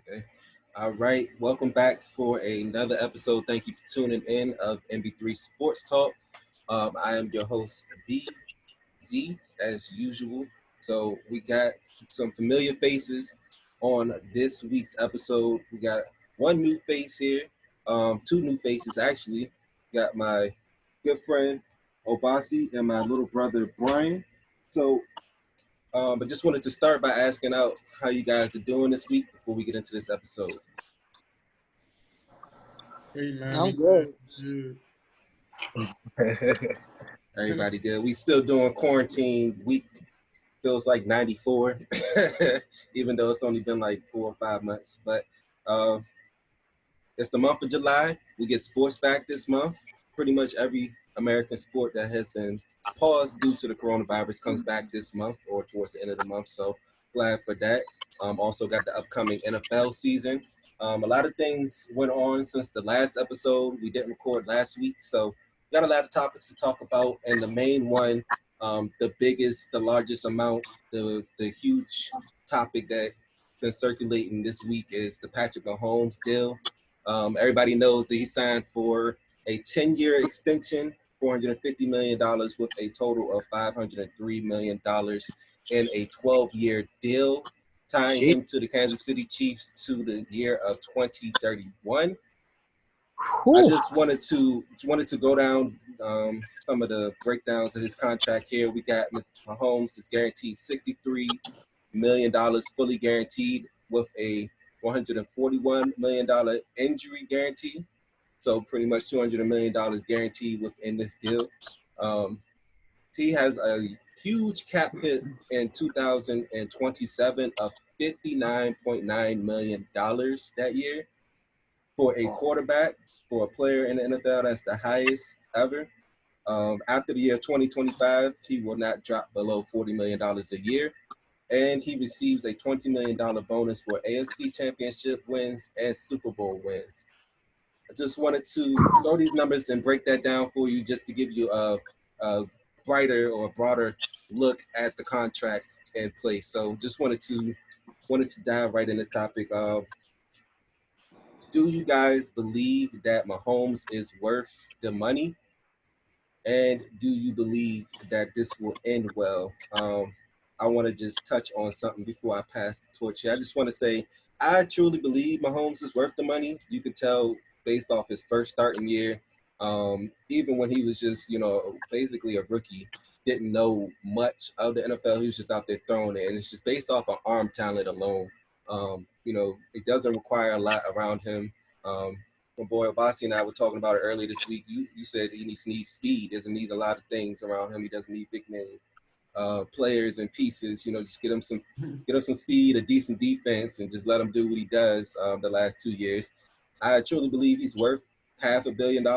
Okay. All right. Welcome back for another episode. Thank you for tuning in of NB3 Sports Talk. I am your host, BZ, as usual. So we got some familiar faces on this week's episode. We got one new face here, two new faces actually. Got my good friend Obasi and my little brother Brian. So but just wanted to start by asking out how you guys are doing this week before we get into this episode. Hey man, I'm good. Everybody good. We still doing quarantine week. Feels like 94, even though it's only been like 4 or 5 months. But it's the month of July. We get sports back this month. Pretty much every American sport that has been paused due to the coronavirus comes back this month or towards the end of the month. So glad for that. Also got the upcoming NFL season. A lot of things went on since the last episode. We didn't record last week, so we got a lot of topics to talk about. And the main one, the biggest, the largest amount, the huge topic that been circulating this week is the Patrick Mahomes deal. Everybody knows that he signed for a 10-year extension, $450 million with a total of $503 million in a 12-year deal, tying him to the Kansas City Chiefs to the year of 2031. I just wanted to go down some of the breakdowns of his contract here. We got Mahomes is guaranteed $63 million, fully guaranteed, with a $141 million injury guarantee. So pretty much $200 million guaranteed within this deal. He has a huge cap hit in 2027 of $59.9 million that year. For a quarterback, for a player in the NFL, that's the highest ever. After the year 2025, he will not drop below $40 million a year. And he receives a $20 million bonus for AFC Championship wins and Super Bowl wins. I just wanted to throw these numbers and break that down for you just to give you a brighter or broader look at the contract in place. So just wanted to dive right in the topic. Do you guys believe that Mahomes is worth the money? And do you believe that this will end well? I want to just touch on something before I pass the torch here. I just want to say I truly believe Mahomes is worth the money. You could tell based off his first starting year, even when he was just, basically a rookie, didn't know much of the NFL. He was just out there throwing it, and it's just based off of arm talent alone. It doesn't require a lot around him. My boy Obasi and I were talking about it earlier this week. You said he needs speed. Doesn't need a lot of things around him. He doesn't need big name players and pieces. Just get him some speed, a decent defense, and just let him do what he does the last 2 years. I truly believe he's worth $500 million.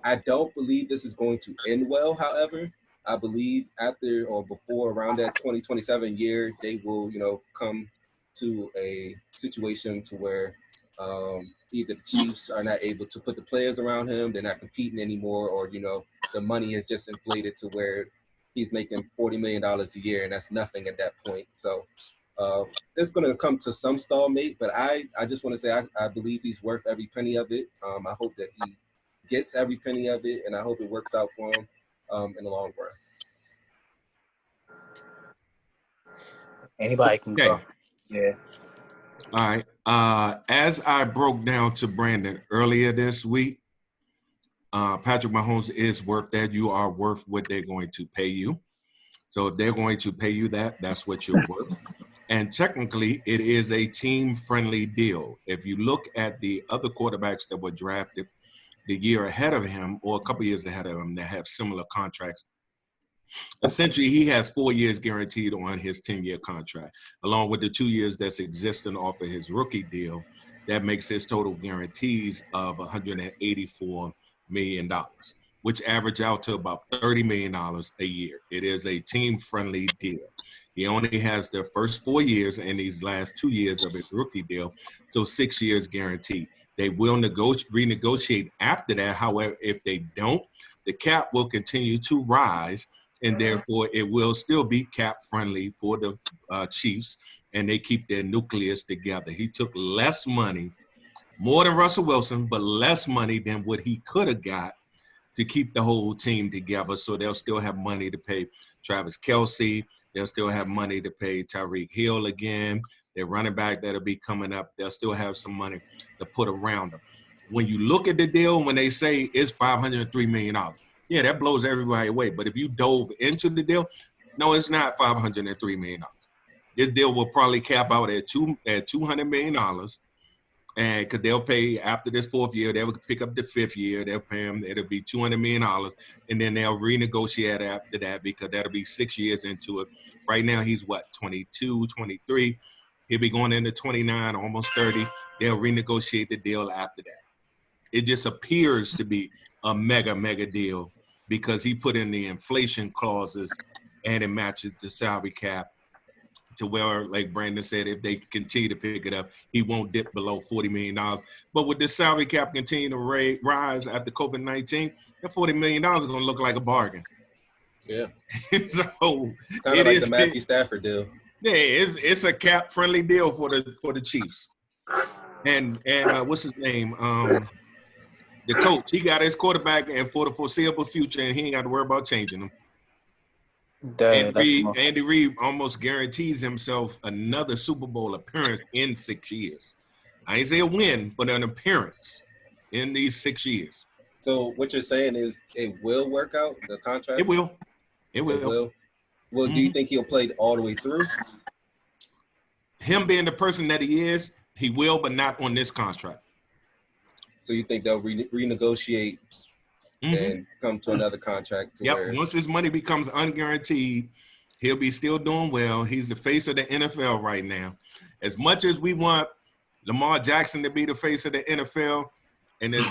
I don't believe this is going to end well, however. I believe after or before around that 2027 year, they will, come to a situation to where either the Chiefs are not able to put the players around him, they're not competing anymore, or, the money is just inflated to where he's making $40 million a year, and that's nothing at that point. So it's going to come to some stalemate, but I just want to say I believe he's worth every penny of it. I hope that he gets every penny of it, and I hope it works out for him in the long run. Anybody can go. Yeah. All right. As I broke down to Brandon earlier this week, Patrick Mahomes is worth that. You are worth what they're going to pay you. So if they're going to pay you that's what you're worth. And technically, it is a team-friendly deal. If you look at the other quarterbacks that were drafted the year ahead of him or a couple years ahead of him that have similar contracts, essentially he has 4 years guaranteed on his 10-year contract, along with the 2 years that's existing off of his rookie deal. That makes his total guarantees of $184 million, which average out to about $30 million a year. It is a team-friendly deal. He only has the first 4 years and these last 2 years of his rookie deal, so 6 years guaranteed. They will renegotiate after that. However, if they don't, the cap will continue to rise and therefore it will still be cap friendly for the Chiefs, and they keep their nucleus together. He took less money, more than Russell Wilson, but less money than what he could have got to keep the whole team together. So they'll still have money to pay Travis Kelce. They'll still have money to pay Tyreek Hill again. Their running back that'll be coming up, they'll still have some money to put around them. When you look at the deal, when they say it's $503 million, yeah, that blows everybody away. But if you dove into the deal, no, it's not $503 million. This deal will probably cap out at $200 million. And because they'll pay after this 4th year, they'll pick up the 5th year, they'll pay him, it'll be $200 million. And then they'll renegotiate after that because that'll be 6 years into it. Right now, he's what, 22, 23. He'll be going into 29, almost 30. They'll renegotiate the deal after that. It just appears to be a mega deal because he put in the inflation clauses and it matches the salary cap to where, like Brandon said, if they continue to pick it up, he won't dip below $40 million. But with the salary cap continue to rise after COVID-19, that $40 million is going to look like a bargain. Yeah. So kind of like the Matthew Stafford deal. Yeah, it's a cap-friendly deal for the Chiefs. And what's his name? The coach, he got his quarterback and for the foreseeable future, and he ain't got to worry about changing them. Andy Reid almost guarantees himself another Super Bowl appearance in 6 years. I ain't say a win, but an appearance in these 6 years. So what you're saying is it will work out, the contract? It will. Well, do you think he'll play all the way through? Him being the person that he is, he will, but not on this contract. So you think they'll renegotiate and come to another contract? Once his money becomes unguaranteed, he'll be still doing well. He's the face of the NFL right now. As much as we want Lamar Jackson to be the face of the NFL, and there's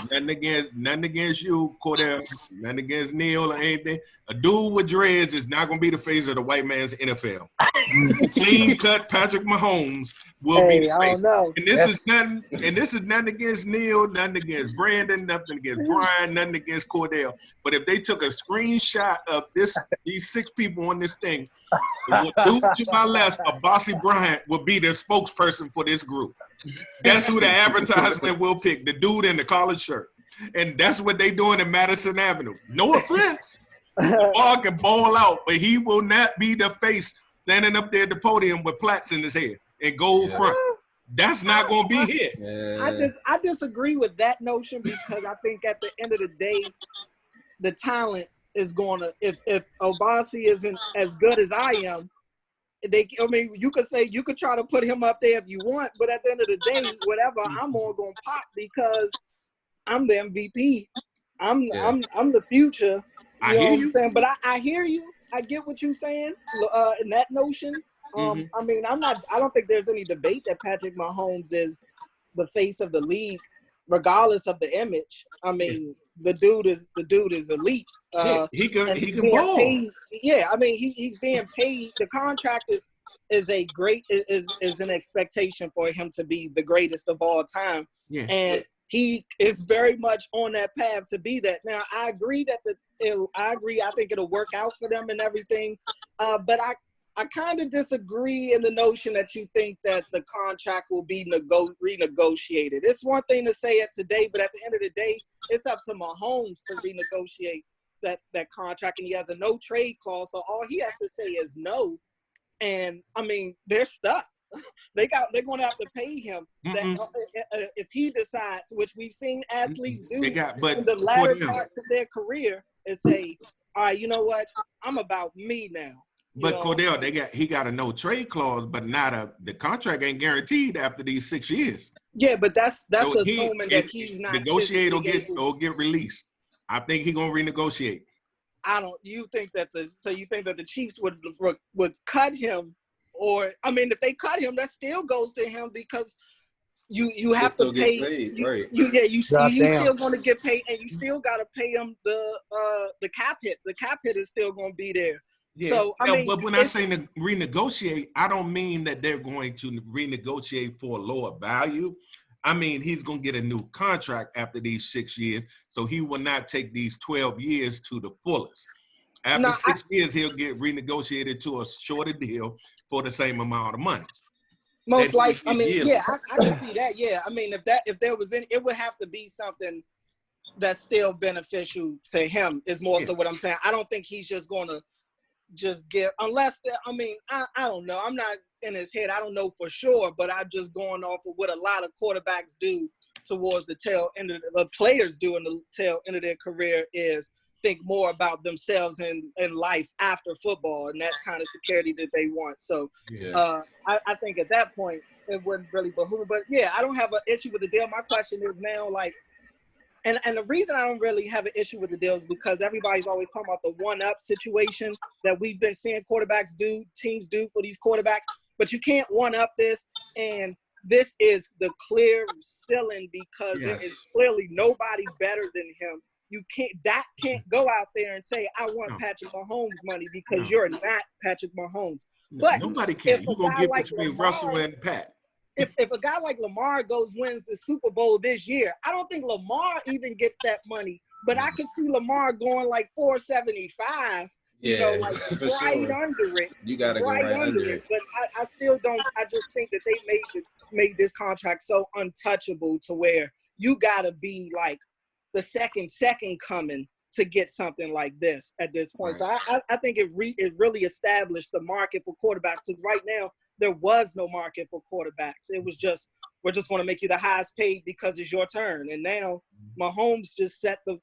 nothing against you, Cordell, nothing against Neil or anything. A dude with dreads is not going to be the face of the white man's NFL. Clean cut Patrick Mahomes will be the face. I don't know. And this is nothing against Neil, nothing against Brandon, nothing against Brian, nothing against Cordell. But if they took a screenshot of these 6 people on this thing, the dude to my left, Abasi Bryant, will be the spokesperson for this group. That's who the advertisement will pick, the dude in the collared shirt. And that's what they doing in Madison Avenue. No offense. The ball can ball out, but he will not be the face standing up there at the podium with plaits in his head and gold front. That's not going to be it. Yeah. I disagree with that notion because I think at the end of the day, the talent is going to, if Obasi isn't as good as I am, you could try to put him up there if you want, but at the end of the day, whatever I'm on going to pop because I'm the MVP. I'm the future. You know what I'm saying? But I hear you. I get what you're saying in that notion. I mean, I don't think there's any debate that Patrick Mahomes is the face of the league, regardless of the image. I mean, the dude is elite. He can ball. Paid, I mean, he's being paid. The contract is an expectation for him to be the greatest of all time. Yeah. And he is very much on that path to be that. Now, I agree that I think it'll work out for them and everything. But I kind of disagree in the notion that you think that the contract will be renegotiated. It's one thing to say it today, but at the end of the day, it's up to Mahomes to renegotiate that contract, and he has a no trade clause, so all he has to say is no. And I mean, they're stuck. They're going to have to pay him if he decides, which we've seen athletes do in the latter parts of their career, is say, all right, you know what? I'm about me now. But Cordell, he got a no trade clause, but the contract ain't guaranteed after these 6 years. Yeah, but that's so assuming that he's not negotiate or get released. I think he's gonna renegotiate. You think that the Chiefs would cut him, or I mean, if they cut him, that still goes to him because you have to pay. He's still going to get paid, and you still got to pay him the cap hit. The cap hit is still going to be there. Yeah, so, but when I say renegotiate, I don't mean that they're going to renegotiate for a lower value. I mean, he's going to get a new contract after these 6 years, so he will not take these 12 years to the fullest. After 6 years, he'll get renegotiated to a shorter deal for the same amount of money. Most likely, I mean, yeah, I can see that. Yeah, I mean, if there was any, it would have to be something that's still beneficial to him. Is more so what I'm saying. I don't think he's just going to just give, unless I mean, I don't know. I'm not in his head. I don't know for sure, but I'm just going off of what a lot of quarterbacks do towards the tail end of the players do in the tail end of their career is think more about themselves and life after football and that kind of security that they want. So I think at that point it wouldn't really behoove. But yeah, I don't have an issue with the deal. My question is now, like, and the reason I don't really have an issue with the deal is because everybody's always talking about the one-up situation that we've been seeing quarterbacks do, teams do for these quarterbacks. But you can't one-up this, and this is the clear ceiling because there is clearly nobody better than him. You can't go out there and say, I want Patrick Mahomes money because you're not Patrick Mahomes. But nobody can. You're going to get between Russell and Pat. If a guy like Lamar wins the Super Bowl this year, I don't think Lamar even gets that money. But I can see Lamar going like 475. Yeah, like right under it. You gotta go right under it. But I still don't. I just think that they made this contract so untouchable to where you gotta be like the second coming to get something like this at this point. Right. So I think it really established the market for quarterbacks, because right now there was no market for quarterbacks. It was just, we're just going to make you the highest paid because it's your turn. And now Mahomes just set the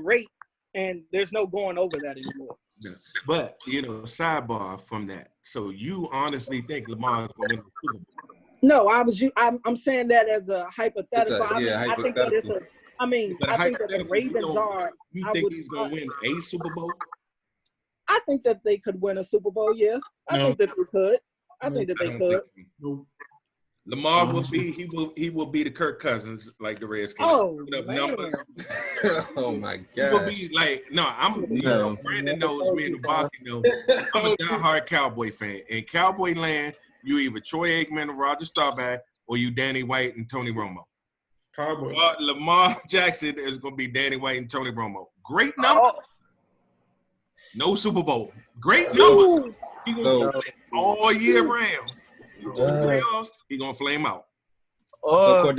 rate, and there's no going over that anymore. Yeah. But, sidebar from that. So you honestly think Lamar is going to win the Super Bowl? No, I'm saying that as a hypothetical. Hypothetical. I think that it's I think that the Ravens are. You think he's going to win a Super Bowl? I think that they could win a Super Bowl, yeah. I think that they could. I think that they could. Lamar will be he will be the Kirk Cousins like the Redskins. Oh, man. Oh my God. He will be like Brandon knows me and the Boston know. I'm a diehard Cowboy fan. In Cowboy land, you either Troy Aikman or Roger Staubach, or you Danny White and Tony Romo. Cowboys. Lamar Jackson is going to be Danny White and Tony Romo. Great number. No Super Bowl. Great number. He's going to all year round. Playoffs, he's going to flame out. So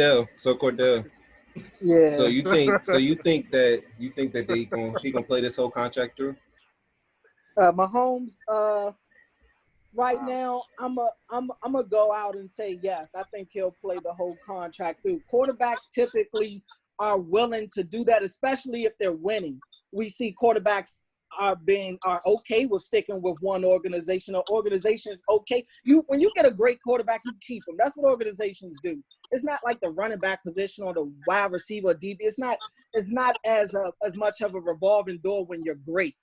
Cordell. Yeah. So you think that he gonna play this whole contract through? Mahomes, right now, I'm a go out and say yes. I think he'll play the whole contract through. Quarterbacks typically are willing to do that, especially if they're winning. We see quarterbacks are okay with sticking with one organization. An organization is okay. When you get a great quarterback, you keep him. That's what organizations do. It's not like the running back position or the wide receiver or DB. It's not as much of a revolving door when you're great.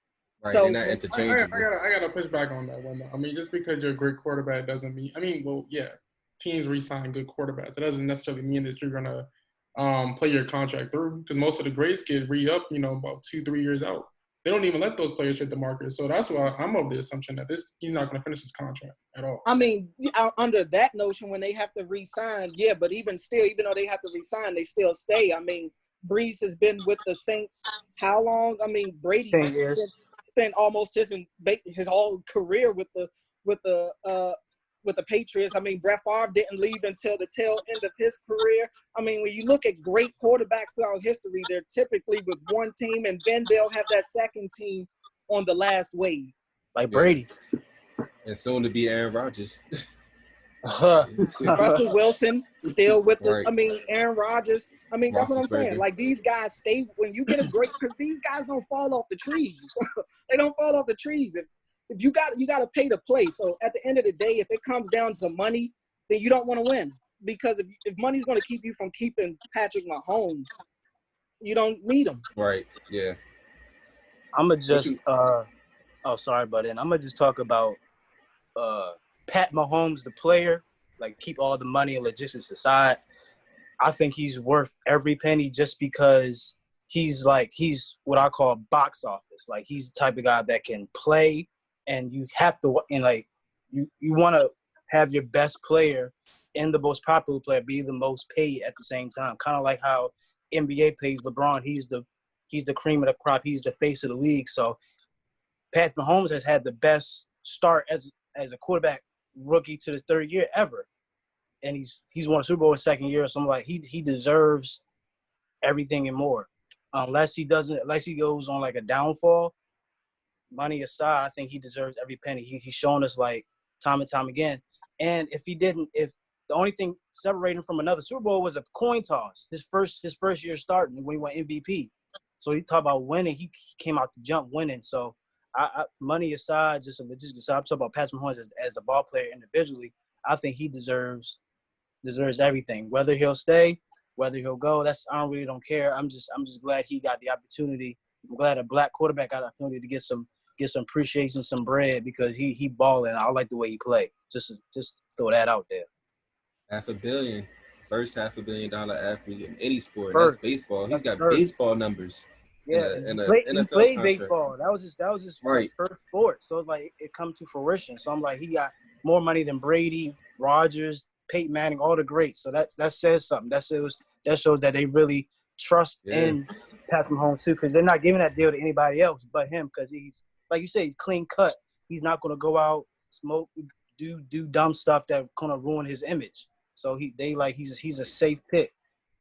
Right, so they're not interchangeable. I got to push back on that one. I mean, just because you're a great quarterback doesn't mean. Teams re-sign good quarterbacks. It doesn't necessarily mean that you're gonna play your contract through, because most of the greats get re-up, about 2-3 years out. They don't even let those players hit the market. So that's why I'm of the assumption that he's not going to finish his contract at all. I mean, under that notion, when they have to re-sign, yeah, but even though they have to re-sign, they still stay. I mean, Breeze has been with the Saints how long? I mean, Brady spent almost his whole career with the Patriots. I mean, Brett Favre didn't leave until the tail end of his career. I mean, when you look at great quarterbacks throughout history, they're typically with one team, and then they'll have that second team on the last wave. Like Brady. And soon to be Aaron Rodgers. Russell Wilson still with us. Right. I mean, Aaron Rodgers. I mean, that's what I'm saying. Like, these guys stay when you get a great – because these guys don't fall off the trees. They don't fall off the trees. If you got to pay to play. So at the end of the day, if it comes down to money, then you don't want to win. Because if money's going to keep you from keeping Patrick Mahomes, you don't need him. Right. Yeah. I'm going to just I'm going to just talk about Pat Mahomes, the player, like keep all the money and logistics aside. I think he's worth every penny just because he's what I call box office. Like, he's the type of guy that can play. And you have to, you want to have your best player and the most popular player be the most paid at the same time. Kind of like how NBA pays LeBron. He's the cream of the crop. He's the face of the league. So Pat Mahomes has had the best start as a quarterback rookie to the third year ever. And he's won a Super Bowl his second year, so I'm like, he deserves everything and more. Unless he goes on like a downfall, money aside, I think he deserves every penny. He's shown us like time and time again. And if the only thing separating him from another Super Bowl was a coin toss, his first year starting when he won MVP. So he talked about winning. He came out the jump winning. So I money aside, just a logistics aside, I'm talking about Patrick Mahomes as the ball player individually. I think he deserves everything. Whether he'll stay, whether he'll go, I really don't care. I'm just glad he got the opportunity. I'm glad a black quarterback got the opportunity to get some appreciation, some bread, because he balling. I like the way he played. Just throw that out there. $500 million, first $500 million athlete in any sport. First. That's baseball. He's got first. baseball numbers. Yeah, in he played contract. baseball. That was his right. first sport. So it's like it come to fruition. So I'm like, he got more money than Brady, Rodgers, Peyton Manning, all the greats. So that says something. That shows that they really trust in Patrick Mahomes too, because they're not giving that deal to anybody else but him. Because he's, like you say, he's clean cut. He's not gonna go out, smoke, do dumb stuff that gonna ruin his image. So he's a safe pick,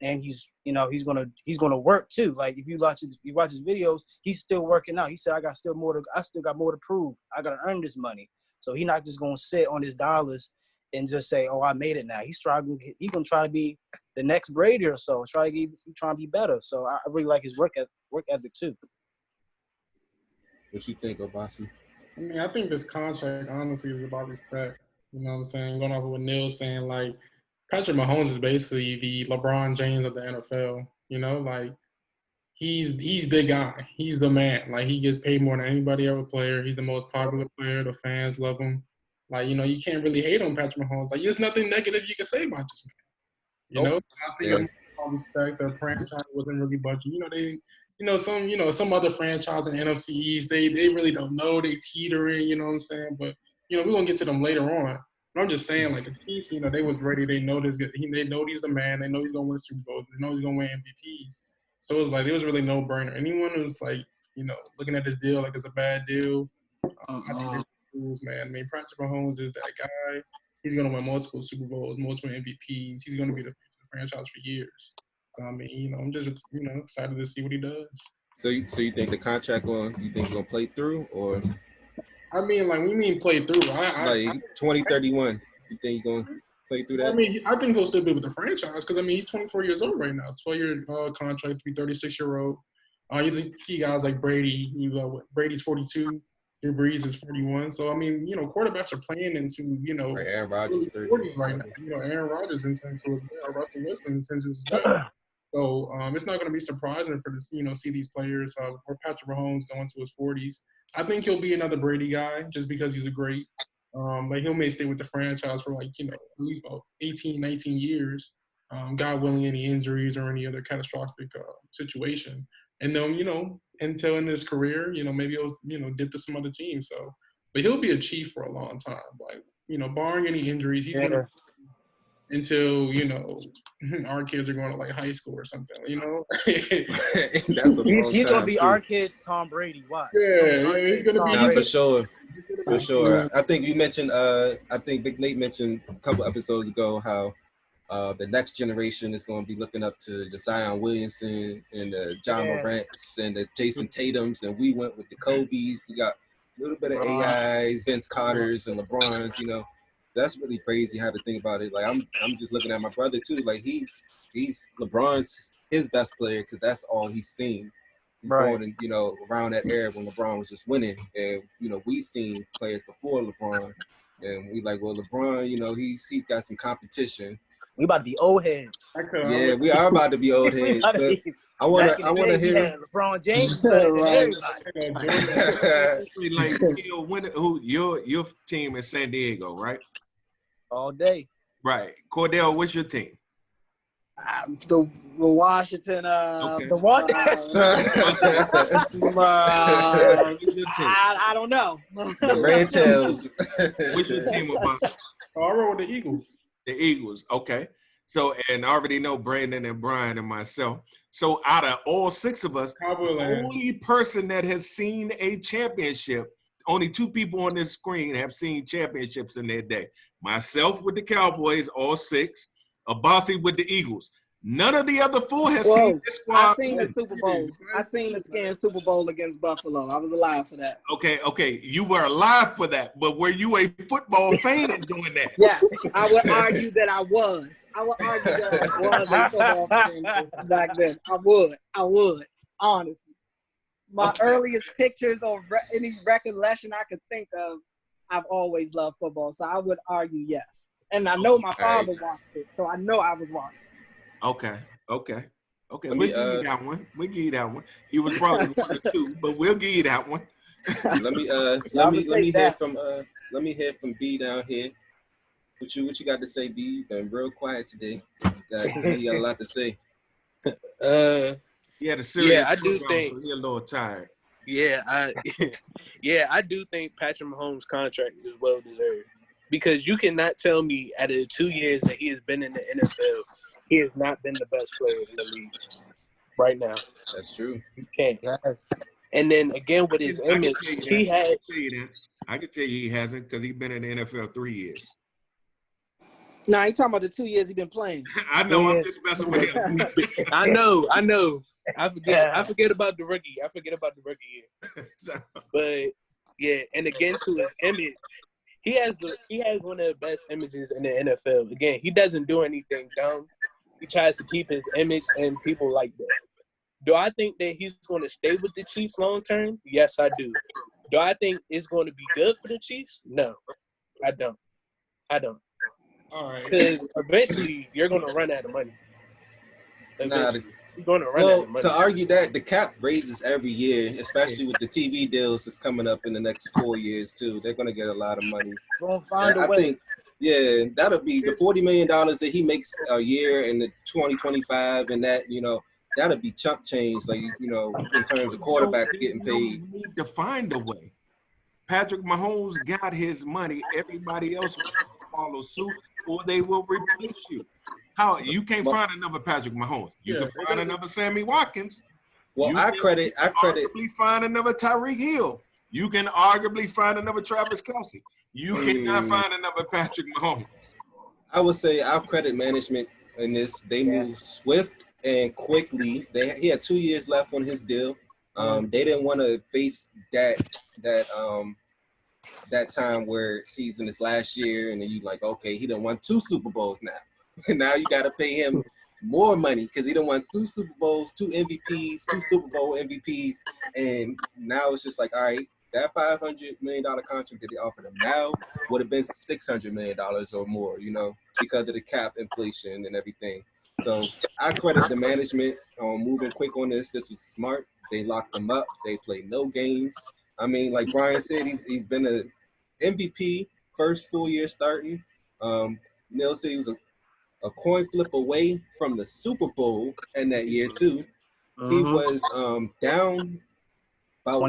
and he's gonna work too. Like if you watch his videos, he's still working out. He said, I still got more to prove. I gotta earn this money. So he's not just gonna sit on his dollars and just say, oh, I made it now. He's gonna try to be the next Brady or so. Trying to be better. So I really like his work ethic too. What you think, Obasi? I mean, I think this contract honestly is about respect. You know what I'm saying? Going off of what Neil's saying, like Patrick Mahomes is basically the LeBron James of the NFL. You know, like he's the guy. He's the man. Like he gets paid more than anybody ever player. He's the most popular player. The fans love him. Like, you know, you can't really hate on Patrick Mahomes. Like, there's nothing negative you can say about this man. You know, I think all respect. Their franchise wasn't really budging. Some other franchise in the NFC East, they really don't know. They teetering. You know what I'm saying? But we're gonna get to them later on. But I'm just saying, like the Chiefs, they was ready. They know this. They know he's the man. They know he's gonna win Super Bowls. They know he's gonna win MVPs. So it was like it was really no burner. Anyone who's like, looking at this deal like it's a bad deal, I think it's fools, man. I mean, Patrick Mahomes is that guy. He's gonna win multiple Super Bowls, multiple MVPs. He's gonna be the franchise for years. I mean, I'm just excited to see what he does. So you think the contract you think gonna play through, or? I mean, like, we mean play through. Like 2031. You think he's gonna play through that? I mean, I think he'll still be with the franchise because, I mean, he's 24 years old right now. 12-year contract to be 36-year-old. You see guys like Brady. Brady's 42. Drew Brees is 41. So, I mean, quarterbacks are playing into, right, Aaron Rodgers 40s right now. Aaron Rodgers intends to as well. Russell Wilson intends to as well. So, it's not going to be surprising for see these players or Patrick Mahomes going to his 40s. I think he'll be another Brady guy just because he's a great. But he may stay with the franchise for at least about 18, 19 years. God willing, any injuries or any other catastrophic situation. And then, until in his career, maybe he'll dip to some other team. So, but he'll be a Chief for a long time. Like, barring any injuries, he's gonna until our kids are going to like high school or something. That's he's gonna be our kids, Tom Brady. Why? Yeah, he's gonna be. Nah, for sure. For sure. I think you mentioned. I think Big Nate mentioned a couple episodes ago how the next generation is going to be looking up to the Zion Williamson and the John Morants and the Jason Tatums, and we went with the Kobe's. You got a little bit of AI, Vince Carter's, and LeBron's. That's really crazy how to think about it. Like I'm just looking at my brother too. Like he's LeBron's his best player because that's all he's seen. He's born in, around that era when LeBron was just winning, and we seen players before LeBron, and we like, well, LeBron, he's got some competition. We about to be old heads. Yeah, we are about to be old heads. But I want to hear LeBron James better than everybody. Like, who your team is San Diego, right? All day. Right. Cordell, what's your team? The Washington. The Washington. I don't know. The Red Tails. What's your team about? I roll with the Eagles. The Eagles. Okay. So, and I already know Brandon and Brian and myself. So, out of all six of us, the only person that has seen a championship Only two people on this screen have seen championships in their day. Myself with the Cowboys, all 6. Abasi with the Eagles. None of the other 4 has seen this squad. I seen the Super Bowl. I seen the skin Super Bowl against Buffalo. I was alive for that. Okay. You were alive for that, but were you a football fan in doing that? Yes, I would argue that I was. I would argue that I was a football fan back then. I would, honestly. My earliest pictures or any recollection I could think of, I've always loved football. So I would argue yes. And I know my father watched it, so I know I was watching. Okay. We'll give you that one. You was probably 1 or 2, but we'll give you that one. let me hear from B down here. What you got to say, B? You've been real quiet today. You got a lot to say. Yeah, I do think so he's a little tired. I do think Patrick Mahomes' contract is well deserved, because you cannot tell me out of the 2 years that he has been in the NFL, he has not been the best player in the league right now. That's true. You can't. And then again with his image, I can tell you he hasn't, because he's been in the NFL 3 years. Nah, you talking about the 2 years he been playing. I know, I'm just messing with him. I know. I forget about the rookie. Year. But yeah, and again to his image, he has one of the best images in the NFL. Again, he doesn't do anything dumb. He tries to keep his image, and people like that. Do I think that he's going to stay with the Chiefs long term? Yes, I do. Do I think it's going to be good for the Chiefs? No, I don't. All right. Because eventually you're going to run out of money. You're going to run out of money. To argue that, the cap raises every year, especially with the TV deals that's coming up in the next 4 years too. They're going to get a lot of money. I think, that'll be the $40 million that he makes a year in the 2025, and that, that'll be chump change, like, in terms of quarterbacks getting paid. You need to find a way. Patrick Mahomes got his money. Everybody else will follow suit, or they will replace you. How you can't find another Patrick Mahomes? You can find another Sammy Watkins. Well, you I can credit. Arguably find another Tyreek Hill. You can arguably find another Travis Kelce. You cannot find another Patrick Mahomes. I would say I'll credit management in this. They moved swift and quickly. He had 2 years left on his deal. They didn't want to face that time where he's in his last year, and then you like, okay, he done won 2 Super Bowls now. And now you got to pay him more money because he done won 2 Super Bowls, 2 MVPs, 2 Super Bowl MVPs, and now it's just like, all right, that $500 million contract that they offered him now would have been $600 million or more, because of the cap inflation and everything. So I credit the management on moving quick on this. This was smart. They locked him up. They played no games. I mean, like Brian said, he's been an MVP first full year starting. Neil said he was a coin flip away from the Super Bowl in that year too. He was down about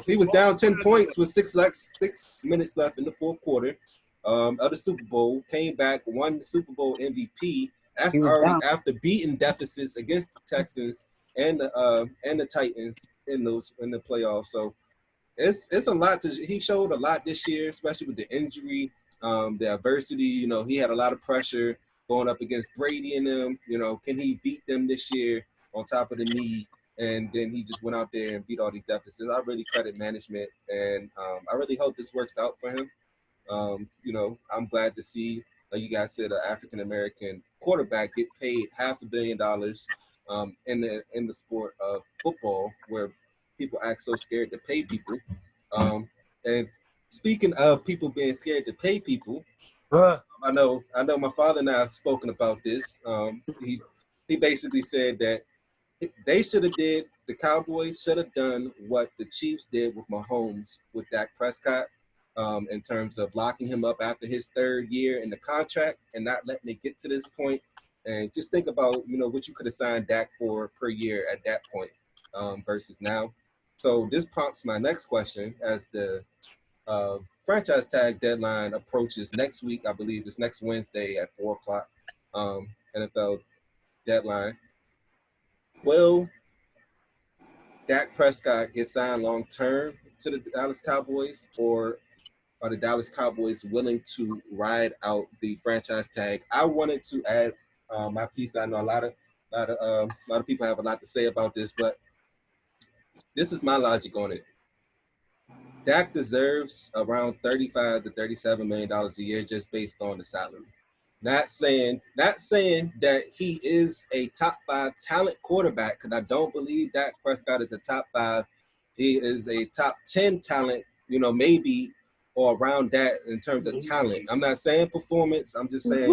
he was down 10 points with 6 minutes left in the fourth quarter of the Super Bowl. Came back, won the Super Bowl MVP. That's already after beating deficits against the Texans and the Titans in the playoffs. So it's a lot. He showed a lot this year, especially with the injury, the adversity. He had a lot of pressure going up against Brady and them. Can he beat them this year on top of the knee? And then he just went out there and beat all these deficits. I really credit management, and I really hope this works out for him. I'm glad to see, like you guys said, an African-American quarterback get paid $500 million in the sport of football, where people act so scared to pay people. And speaking of people being scared to pay people, I know my father and I have spoken about this. He basically said that the Cowboys should have done what the Chiefs did with Mahomes with Dak Prescott, in terms of locking him up after his 3rd year in the contract and not letting it get to this point. And just think about, what you could have signed Dak for per year at that point versus now. So this prompts my next question. As the franchise tag deadline approaches next week, I believe it's next Wednesday at 4:00, NFL deadline. Will Dak Prescott get signed long term to the Dallas Cowboys, or are the Dallas Cowboys willing to ride out the franchise tag? I wanted to add my piece. I know a lot of people have a lot to say about this, but this is my logic on it. Dak deserves around $35 to $37 million a year just based on the salary. Not saying that he is a top 5 talent quarterback, because I don't believe Dak Prescott is a top 5. He is a top 10 talent, maybe, or around that in terms of talent. I'm not saying performance. I'm just saying,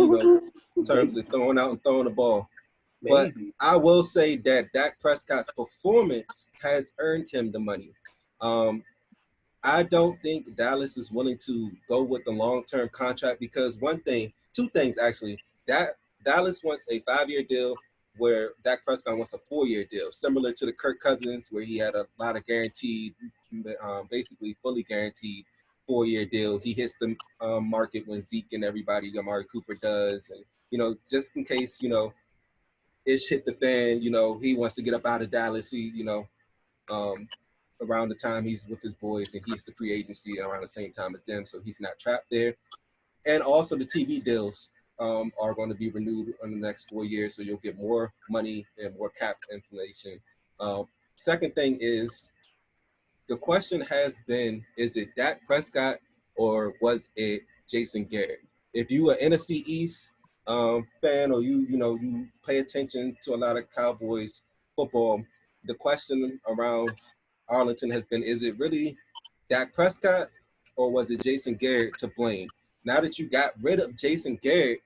in terms of throwing out and throwing the ball. But I will say that Dak Prescott's performance has earned him the money. I don't think Dallas is willing to go with the long-term contract because two things actually. Dallas wants a 5-year deal where Dak Prescott wants a 4-year deal, similar to the Kirk Cousins where he had a lot of guaranteed, basically fully guaranteed 4-year deal. He hits the market when Zeke and everybody, Amari Cooper does, and just in case ish hit the fan, he wants to get up out of Dallas. He around the time he's with his boys, and he's the free agency around the same time as them, so he's not trapped there. And also the TV deals are going to be renewed in the next 4 years, so you'll get more money and more cap inflation. Second thing is, the question has been, is it Dak Prescott or was it Jason Garrett? If you are NFC East fan, or you pay attention to a lot of Cowboys football, the question around Arlington has been, is it really Dak Prescott or was it Jason Garrett to blame? Now that you got rid of Jason Garrett,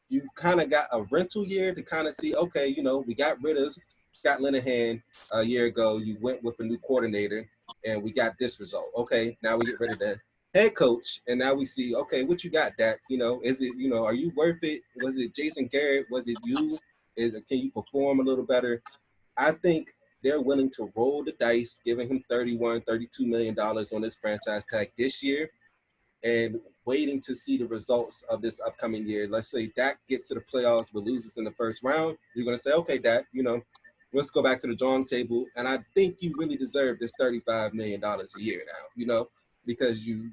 you kind of got a rental year to kind of see, okay, we got rid of Scott Linehan a year ago. You went with a new coordinator and we got this result. Okay, now we get rid of the head coach and now we see, okay, what you got, Dak? Is it, are you worth it? Was it Jason Garrett? Was it you? Can you perform a little better? I think they're willing to roll the dice, giving him $31, $32 million on this franchise tag this year and waiting to see the results of this upcoming year. Let's say Dak gets to the playoffs but loses in the first round. You're going to say, okay, Dak, let's go back to the drawing table. And I think you really deserve this $35 million a year now, because you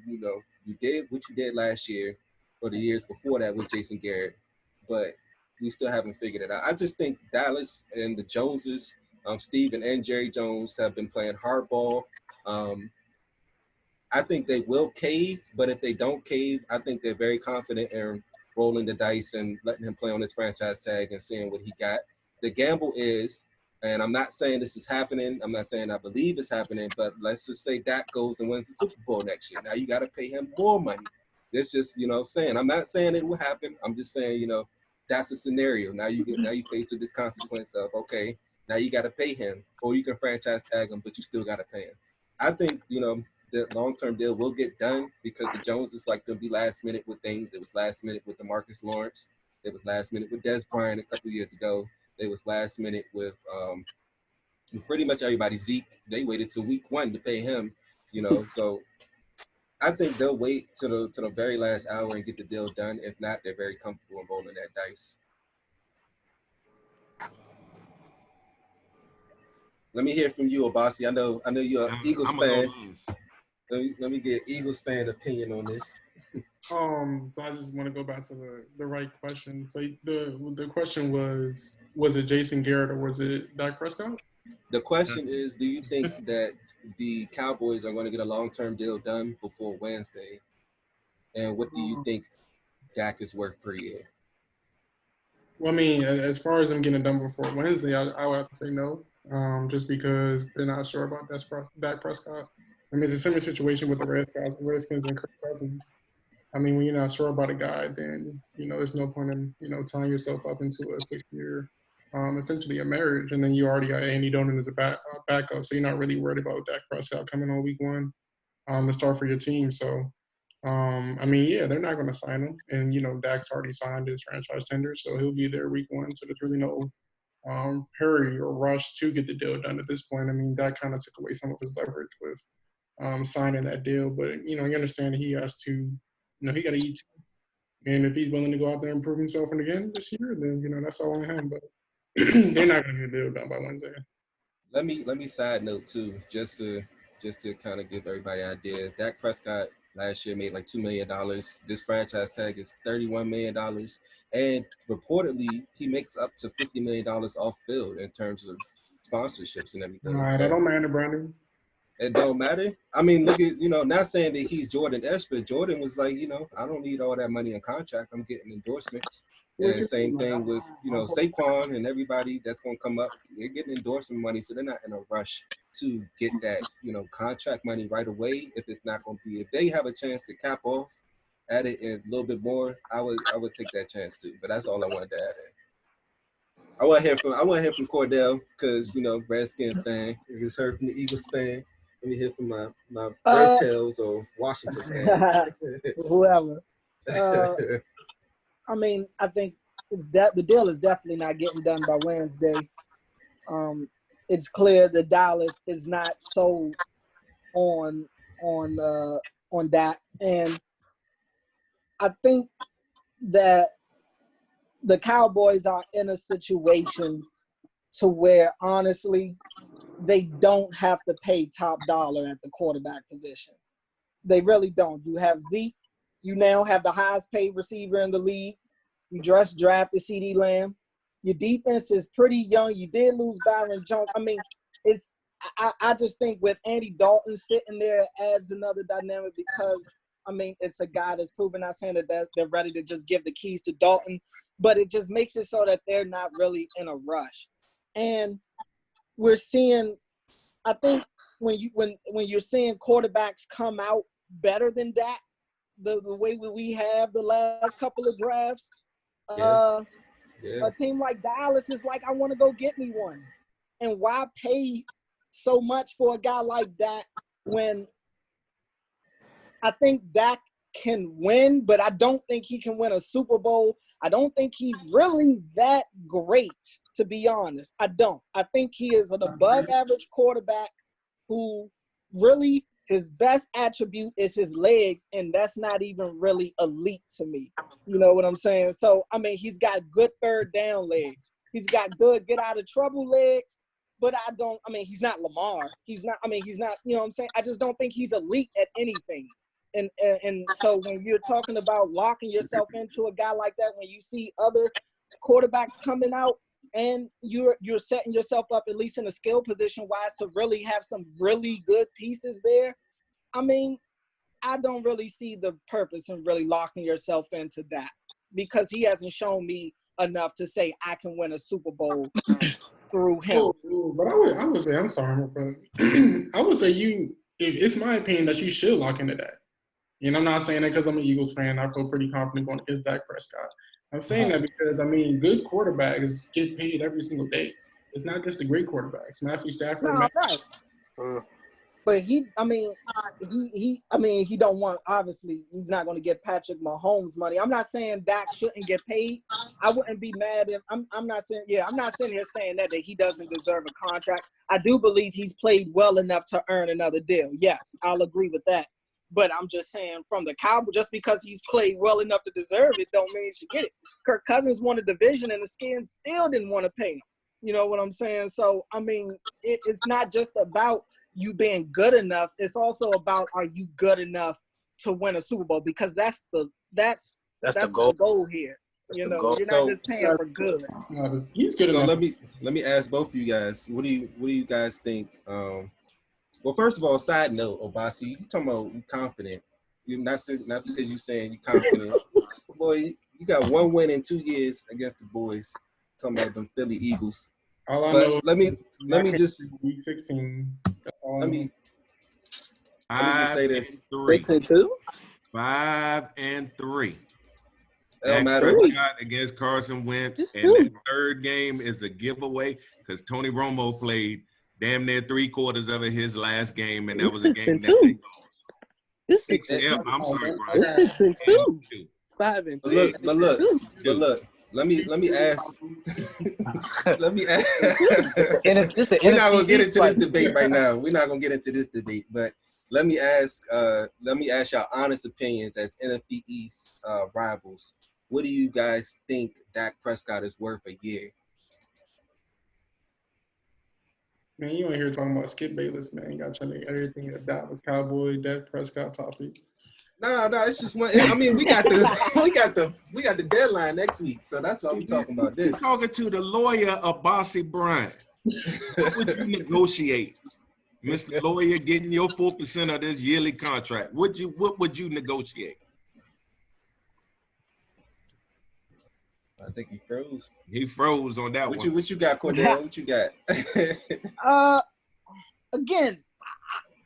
did what you did last year or the years before that with Jason Garrett, but we still haven't figured it out. I just think Dallas and the Joneses, Steven and Jerry Jones, have been playing hardball. I think they will cave, but if they don't cave, I think they're very confident in rolling the dice and letting him play on his franchise tag and seeing what he got. The gamble is, and I'm not saying this is happening, I'm not saying I believe it's happening, but let's just say Dak goes and wins the Super Bowl next year. Now you got to pay him more money. That's just, saying. I'm not saying it will happen. I'm just saying, that's a scenario. Now you face with this consequence of, okay, now you got to pay him, or you can franchise tag him, but you still got to pay him. I think, the long-term deal will get done because the Joneses like to be last minute with things. It was last minute with DeMarcus Lawrence. It was last minute with Des Bryant a couple of years ago. It was last minute with pretty much everybody. Zeke, they waited till week 1 to pay him, So I think they'll wait to the very last hour and get the deal done. If not, they're very comfortable in rolling that dice. Let me hear from you, Abasi. I know you're an Eagles fan. Let me get Eagles fan opinion on this. So I just want to go back to the right question. So the question was it Jason Garrett or was it Dak Prescott? The question is, do you think that the Cowboys are going to get a long-term deal done before Wednesday? And what do you think Dak is worth per year? Well, I mean, as far as them getting it done before Wednesday, I would have to say no, just because they're not sure about Dak Prescott. I mean, it's a similar situation with the Redskins and Kirk Cousins. I mean, when you're not sure about a guy, then, there's no point in, tying yourself up into a 6-year, essentially a marriage. And then you already got Andy Donan as a backup. So you're not really worried about Dak Prescott coming on week 1 to start for your team. So, I mean, yeah, they're not going to sign him. And, Dak's already signed his franchise tender, so he'll be there week 1. So there's really no hurry or rush to get the deal done at this point. I mean, that kind of took away some of his leverage with signing that deal. But, you understand he has to, he got to eat too. And if he's willing to go out there and prove himself again this year, then, that's all on him. But they're not going to get the deal done by Wednesday. Let me side note, too, just to just to kind of give everybody an idea. Dak Prescott last year made like $2 million. This franchise tag is $31 million. And reportedly, he makes up to $50 million off field in terms of sponsorships and everything. All right, that don't matter, Brandon. It don't matter. I mean, look at, not saying that he's Jordan-esque, but Jordan was like, I don't need all that money in contract. I'm getting endorsements. And same thing with, Saquon and everybody that's going to come up. They're getting endorsement money, so they're not in a rush to get that, contract money right away. If it's not going to be, if they have a chance to cap off at it a little bit more, I would take that chance too. But that's all I wanted to add in. I want to hear from Cordell because Redskin fan. He's heard from the Eagles fan. Let me hear from my Red Tails or Washington fan. Whoever. I mean, I think the deal is definitely not getting done by Wednesday. It's clear that Dallas is not sold on that, and I think that the Cowboys are in a situation to where, honestly, they don't have to pay top dollar at the quarterback position. They really don't. You have Zeke. You now have the highest paid receiver in the league. You just drafted CeeDee Lamb. Your defense is pretty young. You did lose Byron Jones. I mean, I just think with Andy Dalton sitting there adds another dynamic because, I mean, it's a guy that's proven, not saying that they're ready to just give the keys to Dalton, but it just makes it so that they're not really in a rush. And we're seeing, I think when you're seeing quarterbacks come out better than Dak, the way we have the last couple of drafts, a team like Dallas is like, I want to go get me one. And why pay so much for a guy like Dak when I think Dak can win, but I don't think he can win a Super Bowl. I don't think he's really that great, to be honest. I don't. I think he is an above-average quarterback who really his best attribute is his legs, and that's not even really elite to me. You know what I'm saying? So, I mean, he's got good third down legs. He's got good get-out-of-trouble legs, but he's not Lamar. He's not, you know what I'm saying? I just don't think he's elite at anything. And so when you're talking about locking yourself into a guy like that, when you see other quarterbacks coming out and you're setting yourself up, at least in a skill position wise, to really have some really good pieces there, I mean, I don't really see the purpose in really locking yourself into that because he hasn't shown me enough to say I can win a Super Bowl through him. But I would say, I'm sorry, but I would say it's my opinion that you should lock into that. And I'm not saying that because I'm an Eagles fan. I feel pretty confident going against Dak Prescott. I'm saying that because, I mean, good quarterbacks get paid every single day. It's not just the great quarterbacks. Matthew Stafford. No, right. But he don't want, obviously, he's not going to get Patrick Mahomes money. I'm not saying Dak shouldn't get paid. I wouldn't be mad if I'm not sitting here saying that he doesn't deserve a contract. I do believe he's played well enough to earn another deal. Yes, I'll agree with that. But I'm just saying from the Cowboys, just because he's played well enough to deserve it, don't mean he should get it. Kirk Cousins won a division and the Skins still didn't want to pay him. You know what I'm saying? So, I mean, it's not just about you being good enough. It's also about, are you good enough to win a Super Bowl? Because that's the goal here. You're not just paying for good. He's good enough. So let me ask both of you guys. What do you guys think? Well, first of all, side note, Obasi, you talking about you confident. You're not because you're saying you're confident. Boy, you got one win in 2 years against the boys. Talking about them Philly Eagles. But let me just week 16. Let me just say this. 6-2? 5-3. It don't matter. Against Carson Wentz, and that third game is a giveaway because Tony Romo played damn near 3/4 of his last game, and that was a game that It's 6-2. I'm sorry, Brian. It's 6-2. 5-3. But look. Let me ask. Let me ask. We're not gonna get into this debate right now. We're not gonna get into this debate, but let me ask y'all honest opinions as NFC East rivals. What do you guys think Dak Prescott is worth a year? Man, you ain't here talking about Skip Bayless, man. You got to make everything a Dallas Cowboy, Dak Prescott topic. No, it's just one. I mean, we got the deadline next week, so that's why we talking about this. Talking to the lawyer of Bossy Bryant. What would you negotiate, Mr. Lawyer, getting your 4% of this yearly contract? What would you negotiate? I think he froze. He froze on that one. What you got, Cordell? What you got? Again,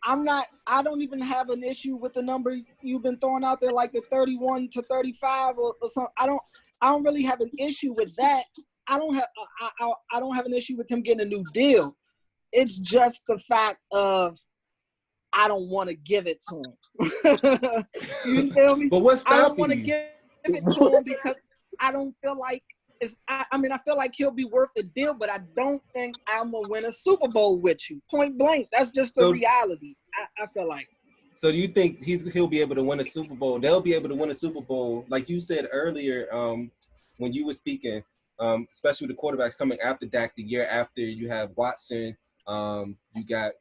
I don't even have an issue with the number you've been throwing out there, like the 31 to 35 or something. I don't really have an issue with that. I don't have an issue with him getting a new deal. It's just the fact of I don't want to give it to him. You feel me? But what's stopping you? I don't want to give it to him because I don't feel like I feel like he'll be worth the deal, but I don't think I'm gonna win a Super Bowl with you. Point blank. That's just the reality. I feel like. So do you think he'll be able to win a Super Bowl? They'll be able to win a Super Bowl, like you said earlier, when you were speaking, especially with the quarterbacks coming after Dak, the year after you have Watson. You got,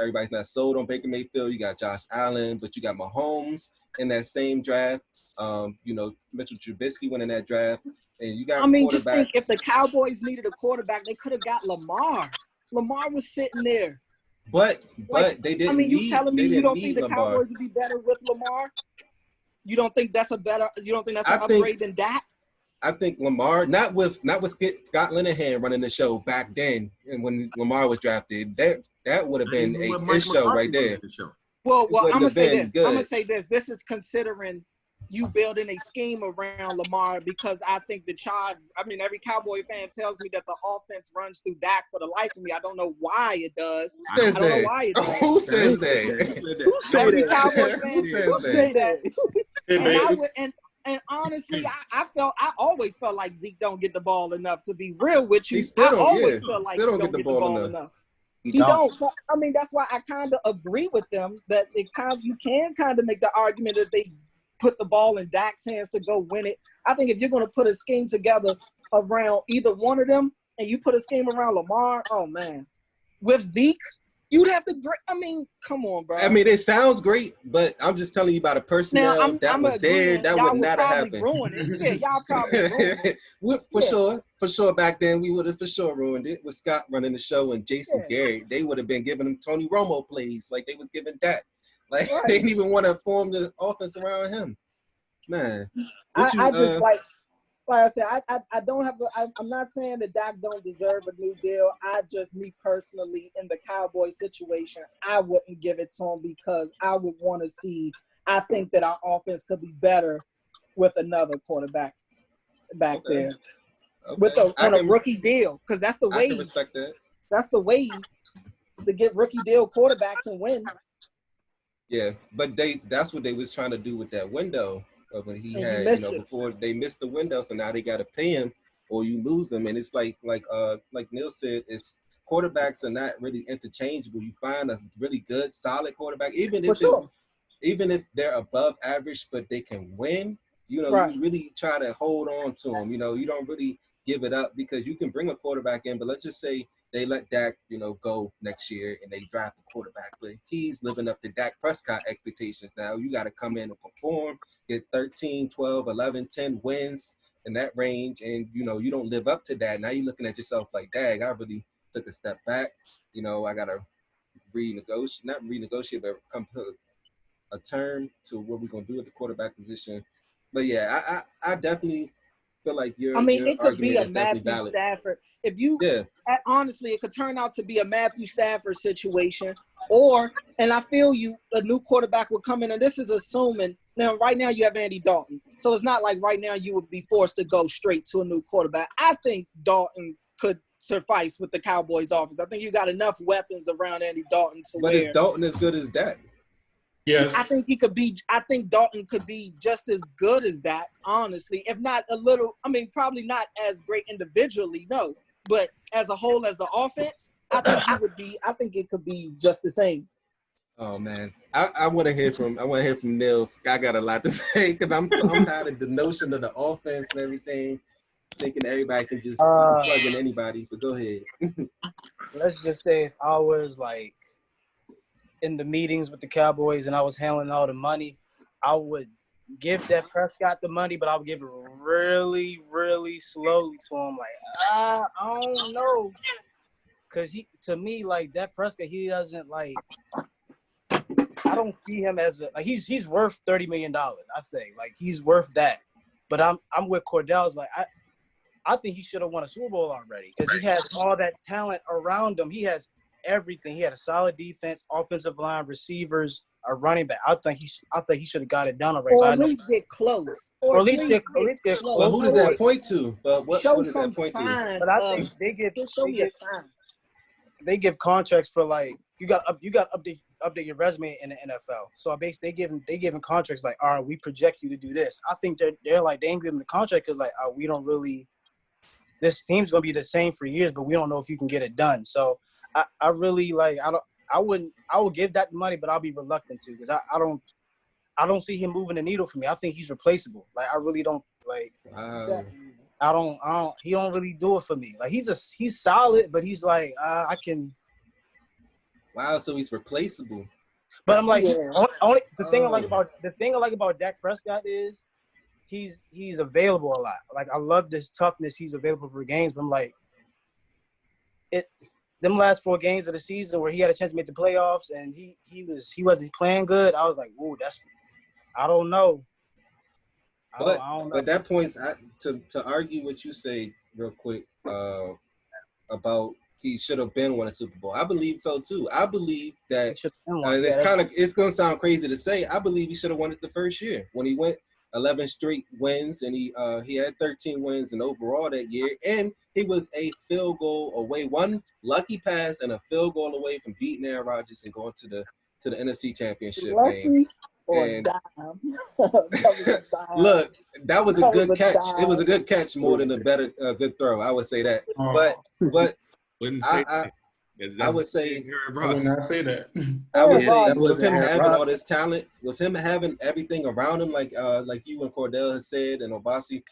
everybody's not sold on Baker Mayfield. You got Josh Allen, but you got Mahomes in that same draft. Mitchell Trubisky winning that draft. And you got just think if the Cowboys needed a quarterback, they could have got Lamar. Lamar was sitting there. But they didn't. You telling me you don't think the Cowboys would be better with Lamar? You don't think that's an upgrade than Dak? I think Lamar, not with Scott Linehan running the show back then, and when Lamar was drafted, that would have been his show right there. Well, I'm gonna say this. This is considering you building a scheme around Lamar, because I think every Cowboy fan tells me that the offense runs through Dak for the life of me. I don't know why it does. I don't know why it does. Who says that? Every Cowboy fan says that. And honestly, I always felt like Zeke don't get the ball enough. To be real with you, I always felt like he don't get the ball enough. He don't. That's why I kind of agree with them that you can kind of make the argument that they put the ball in Dak's hands to go win it. I think if you're going to put a scheme together around either one of them, and you put a scheme around Lamar, oh man, with Zeke, you'd have to. Come on, bro. It sounds great, but I'm just telling you about a personnel that was there. That would not have happened. Yeah, y'all probably ruined it. For sure. Back then, we would have for sure ruined it with Scott running the show and Jason Garrett. They would have been giving him Tony Romo plays like they was giving Dak. Like they didn't even want to form the offense around him. Man, like I said, I don't have. I'm not saying that Dak don't deserve a new deal. Me personally, in the Cowboy situation, I wouldn't give it to him because I would want to see. I think that our offense could be better with another quarterback back there, on a rookie deal, because that's the way. I can respect that. That's the way to get rookie deal quarterbacks and win. Yeah, but that's what they was trying to do with that window when he had, before they missed the window, so now they got to pay him or you lose him. And it's like Neil said, it's quarterbacks are not really interchangeable. You find a really good, solid quarterback, even if they're above average, but they can win, you really try to hold on to them. You don't really give it up, because you can bring a quarterback in, but let's just say they let Dak, go next year and they draft the quarterback, but he's living up to Dak Prescott expectations. Now you got to come in and perform, get 13, 12, 11, 10 wins in that range, and, you don't live up to that. Now you're looking at yourself like, dang, I really took a step back. I got to not renegotiate, but come to a term to what we're going to do at the quarterback position. But, yeah, I definitely feel like it could be a Matthew Stafford. Honestly, it could turn out to be a Matthew Stafford situation, and I feel a new quarterback would come in, and this is assuming, now right now you have Andy Dalton, so it's not like right now you would be forced to go straight to a new quarterback. I think Dalton could suffice with the Cowboys offense. I think you got enough weapons around Andy Dalton But is Dalton as good as Dak? Yes. I think Dalton could be just as good as that, honestly. If not a little, probably not as great individually, no. But as a whole, as the offense, I think it could be just the same. Oh man. I want to hear from Neil. I got a lot to say, because I'm tired of the notion of the offense and everything. thinking everybody can just plug in anybody. But go ahead. Let's just say if I was like in the meetings with the Cowboys and I was handling all the money, I would give Dak Prescott the money, but I would give it really, really slowly to him. Like, I don't know. Because to me, like, Dak Prescott, he doesn't, like, I don't see him as like, he's worth $30 million, I say. Like, he's worth that. But I'm with Cordell's, like, I think he should have won a Super Bowl already because he has all that talent around him. He has everything. He had a solid defense, offensive line, receivers, a running back. I think he should have got it done already. Or at least get close. Or at least get close. But who does that point to? But what does that point to? But I think they give contracts for, like, you got to update your resume in the NFL. So basically they give him contracts like, all right, we project you to do this. I think they're like, they ain't giving the contract because, like, we don't really, this team's gonna be the same for years, but we don't know if you can get it done. So I really, like, I would give that money, but I'll be reluctant to because I don't see him moving the needle for me. I think he's replaceable. Like, I really don't, like, he don't really do it for me. Like, he's solid, but he's like, I can. Wow, so he's replaceable. But I'm like, the thing I like about Dak Prescott is he's available a lot. Like, I love this toughness. He's available for games, but I'm like, them last 4 games of the season where he had a chance to make the playoffs and he wasn't playing good. I was like, whoa, I don't know. But I don't know. But that points to argue what you say real quick about he should have been won a Super Bowl. I believe so too. I believe that it's gonna sound crazy to say. I believe he should have won it the first year when he went 11 straight wins and he had 13 wins and overall that year, and he was a field goal away, one lucky pass and a field goal away from beating Aaron Rodgers and going to the NFC Championship game. And look, that was a good catch. It was a good catch more than a good throw. I would say that. But I would say I would not say that. I would say with him having all this talent, with him having everything around him, like you and Cordell has said, and Obasi,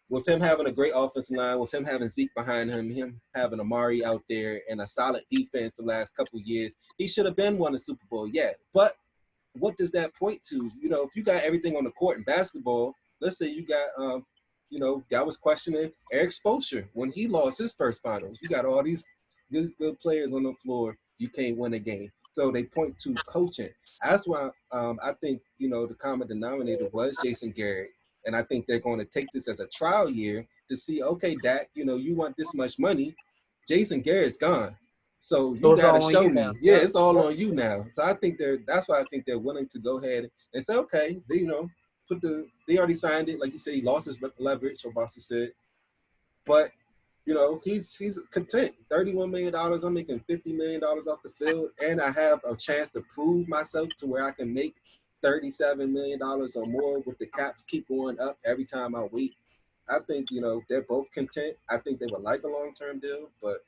with him having a great offensive line, with him having Zeke behind him having Amari out there, and a solid defense the last couple of years, he should have been won the Super Bowl. Yeah, but what does that point to? You know, if you got everything on the court in basketball, let's say you got, guy was questioning Eric Spoelstra when he lost his first finals. You got all these good players on the floor. You can't win a game. So they point to coaching. That's why I think, the common denominator was Jason Garrett. And I think they're going to take this as a trial year to see, okay, Dak, you want this much money. Jason Garrett's gone. So you got to show me. Yeah, it's all on you now. So I think that's why I think they're willing to go ahead and say, okay, they already signed it. Like you said, he lost his leverage, Obasi said. But, he's content. $31 million. I'm making $50 million off the field. And I have a chance to prove myself to where I can make $37 million or more with the cap keep going up every time I wait. I think, they're both content. I think they would like a long-term deal, but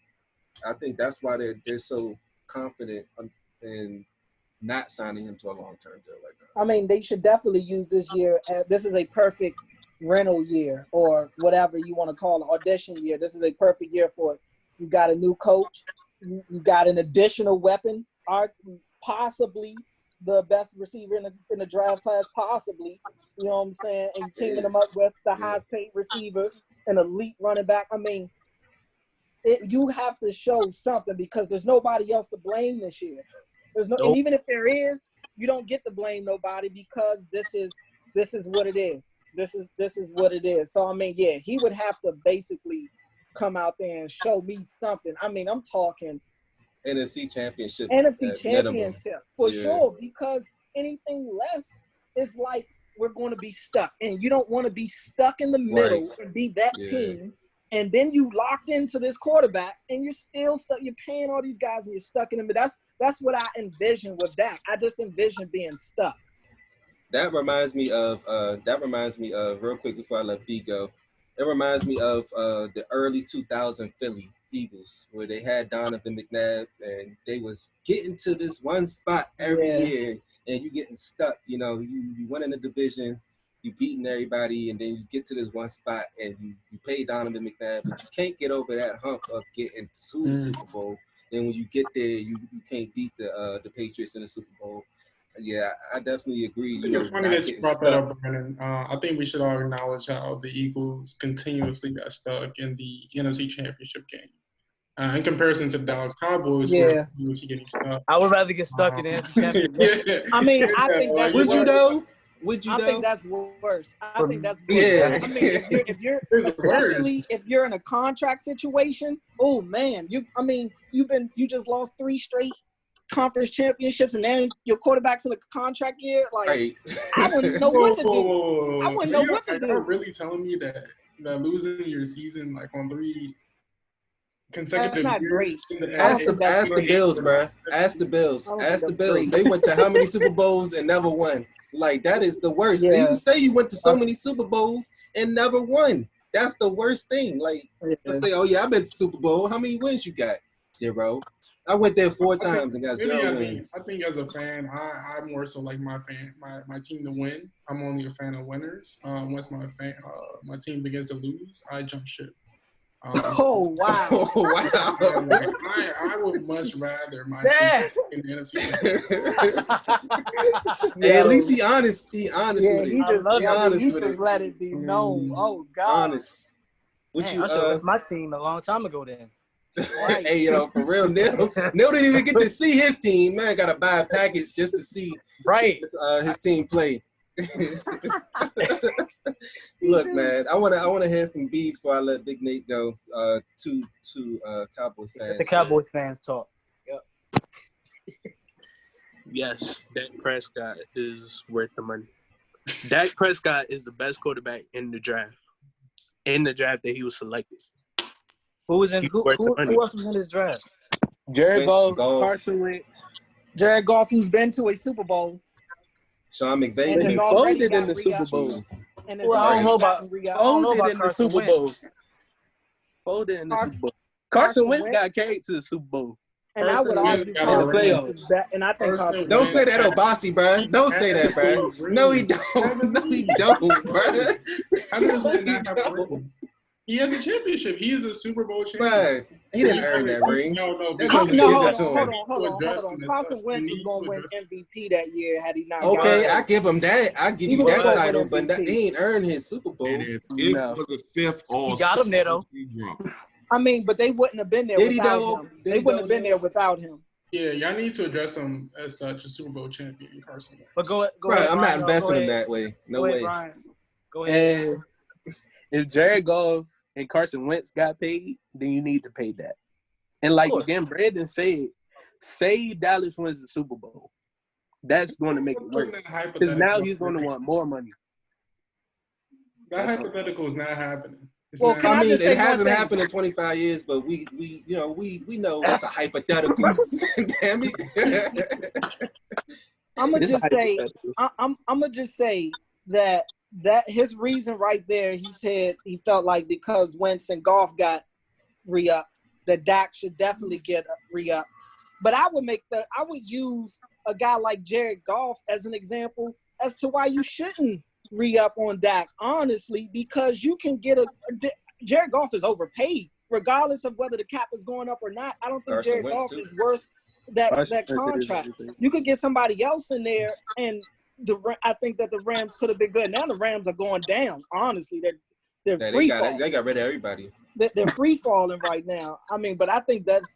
I think that's why they're so confident in not signing him to a long-term deal right now. I mean, they should definitely use this year. This is a perfect rental year, or whatever you want to call it, audition year. This is a perfect year for it. You got a new coach. You got an additional weapon, possibly the best receiver in the draft class, possibly. You know what I'm saying? And teaming them up with the highest paid receiver, an elite running back. I mean, you have to show something because there's nobody else to blame this year. And even if there is, you don't get to blame nobody because this is what it is. This is what it is. So I mean, yeah, he would have to basically come out there and show me something. I mean, I'm talking NFC Championship for sure, because anything less is like we're going to be stuck, and you don't want to be stuck in the middle and be that team. And then you locked into this quarterback, and you're still stuck. You're paying all these guys, and you're stuck in them. But that's what I envision with Dak. I just envision being stuck. That reminds me of real quick before I let B go. It reminds me of the early 2000 Philly Eagles, where they had Donovan McNabb, and they was getting to this one spot every year, and you getting stuck. You winning the division, you beating everybody, and then you get to this one spot and you pay Donovan McNabb, but you can't get over that hump of getting to the Super Bowl. Then when you get there, you can't beat the Patriots in the Super Bowl. Yeah, I definitely agree. I think it's funny that you brought that up, Brandon. I think we should all acknowledge how the Eagles continuously got stuck in the NFC Championship game. In comparison to the Dallas Cowboys, who are continuously getting stuck. I would rather get stuck in the NFC Championship. Yeah. I mean, I think that's would you though? Would you? I think that's worse. I think that's worse. Yeah. I mean, if you're especially if you're in a contract situation, oh man, you just lost 3 straight conference championships, and then your quarterback's in a contract year. Like, right. I wouldn't know what to do. I wouldn't know what to do. You're really telling me that losing your season like on 3 consecutive that's not years? Great. Ask the Bills, bro. Ask the Bills. Ask the Bills. They went to how many Super Bowls and never won? Like, that is the worst. Yeah. You say you went to so many Super Bowls and never won. That's the worst thing. Like, let's say, oh yeah, I've been to Super Bowl. How many wins you got? 0. I went there 4 times and got 0 wins. I think as a fan, I more so like my team to win. I'm only a fan of winners. Once my team begins to lose, I jump ship. Oh wow! Oh wow! Like, I would much rather my team in the NFC. Hey, at least he honest. He honest yeah, with it. he just with just it. let it be known. Oh God! Honest. What Man, you? I should have left my team a long time ago then. Right. Hey, for real, Neil didn't even get to see his team. Man, got to buy a package just to see his team play. Look, man, I wanna hear from B before I let Big Nate go. To Cowboy fans. The Cowboy fans talk. Yep. Yes, Dak Prescott is worth the money. Dak Prescott is the best quarterback in the draft. In the draft that he was selected. Who else was in this draft? Jared Goff, Goff, Carson Wentz. Jared Goff, who's been to a Super Bowl. Sean McVay. And he folded in the Super Bowl. And I don't know about Folded in the Carson Super Bowl. Folded in the Super Bowl. Carson Wentz got carried to the Super Bowl. And I would argue Carson Wentz is that. And I think Carson Don't say that, Obasi, bro. Don't say that, bro. No, he don't. No, he don't, bro. How does that happen? He has a championship. He is a Super Bowl champion. Right. He didn't earn that ring. No. Hold on. Carson Wentz was going to win MVP that year had he not. Okay, I give him that. I give you that title, but he ain't earned his Super Bowl. It was the 5th all. He got him there though. I mean, but they wouldn't have been there without him. They wouldn't have been there without him. Yeah, y'all need to address him as such a Super Bowl champion, Carson. But go ahead. I'm not investing him that way. No way. Brian. Go ahead. And if Jared Goff and Carson Wentz got paid, then you need to pay that. And like again, Brandon said, say Dallas wins the Super Bowl. That's going to make it worse. Because now he's going to want more money. That hypothetical is not happening. Well, I mean, it hasn't happened in 25 years, but we know it's a hypothetical. Damn it. I'm gonna just say that his reason right there, he said he felt like because Wentz and Goff got re-up, that Dak should definitely get re-up. But I would use a guy like Jared Goff as an example as to why you shouldn't re-up on Dak, honestly, because you can get Jared Goff is overpaid, regardless of whether the cap is going up or not. I don't think Carson Jared Wentz Goff too. is worth that contract. You could get somebody else in there, and I think that the Rams could have been good. Now the Rams are going down. Honestly, they're free falling. They got rid of everybody. They're free falling right now. I mean, but I think that's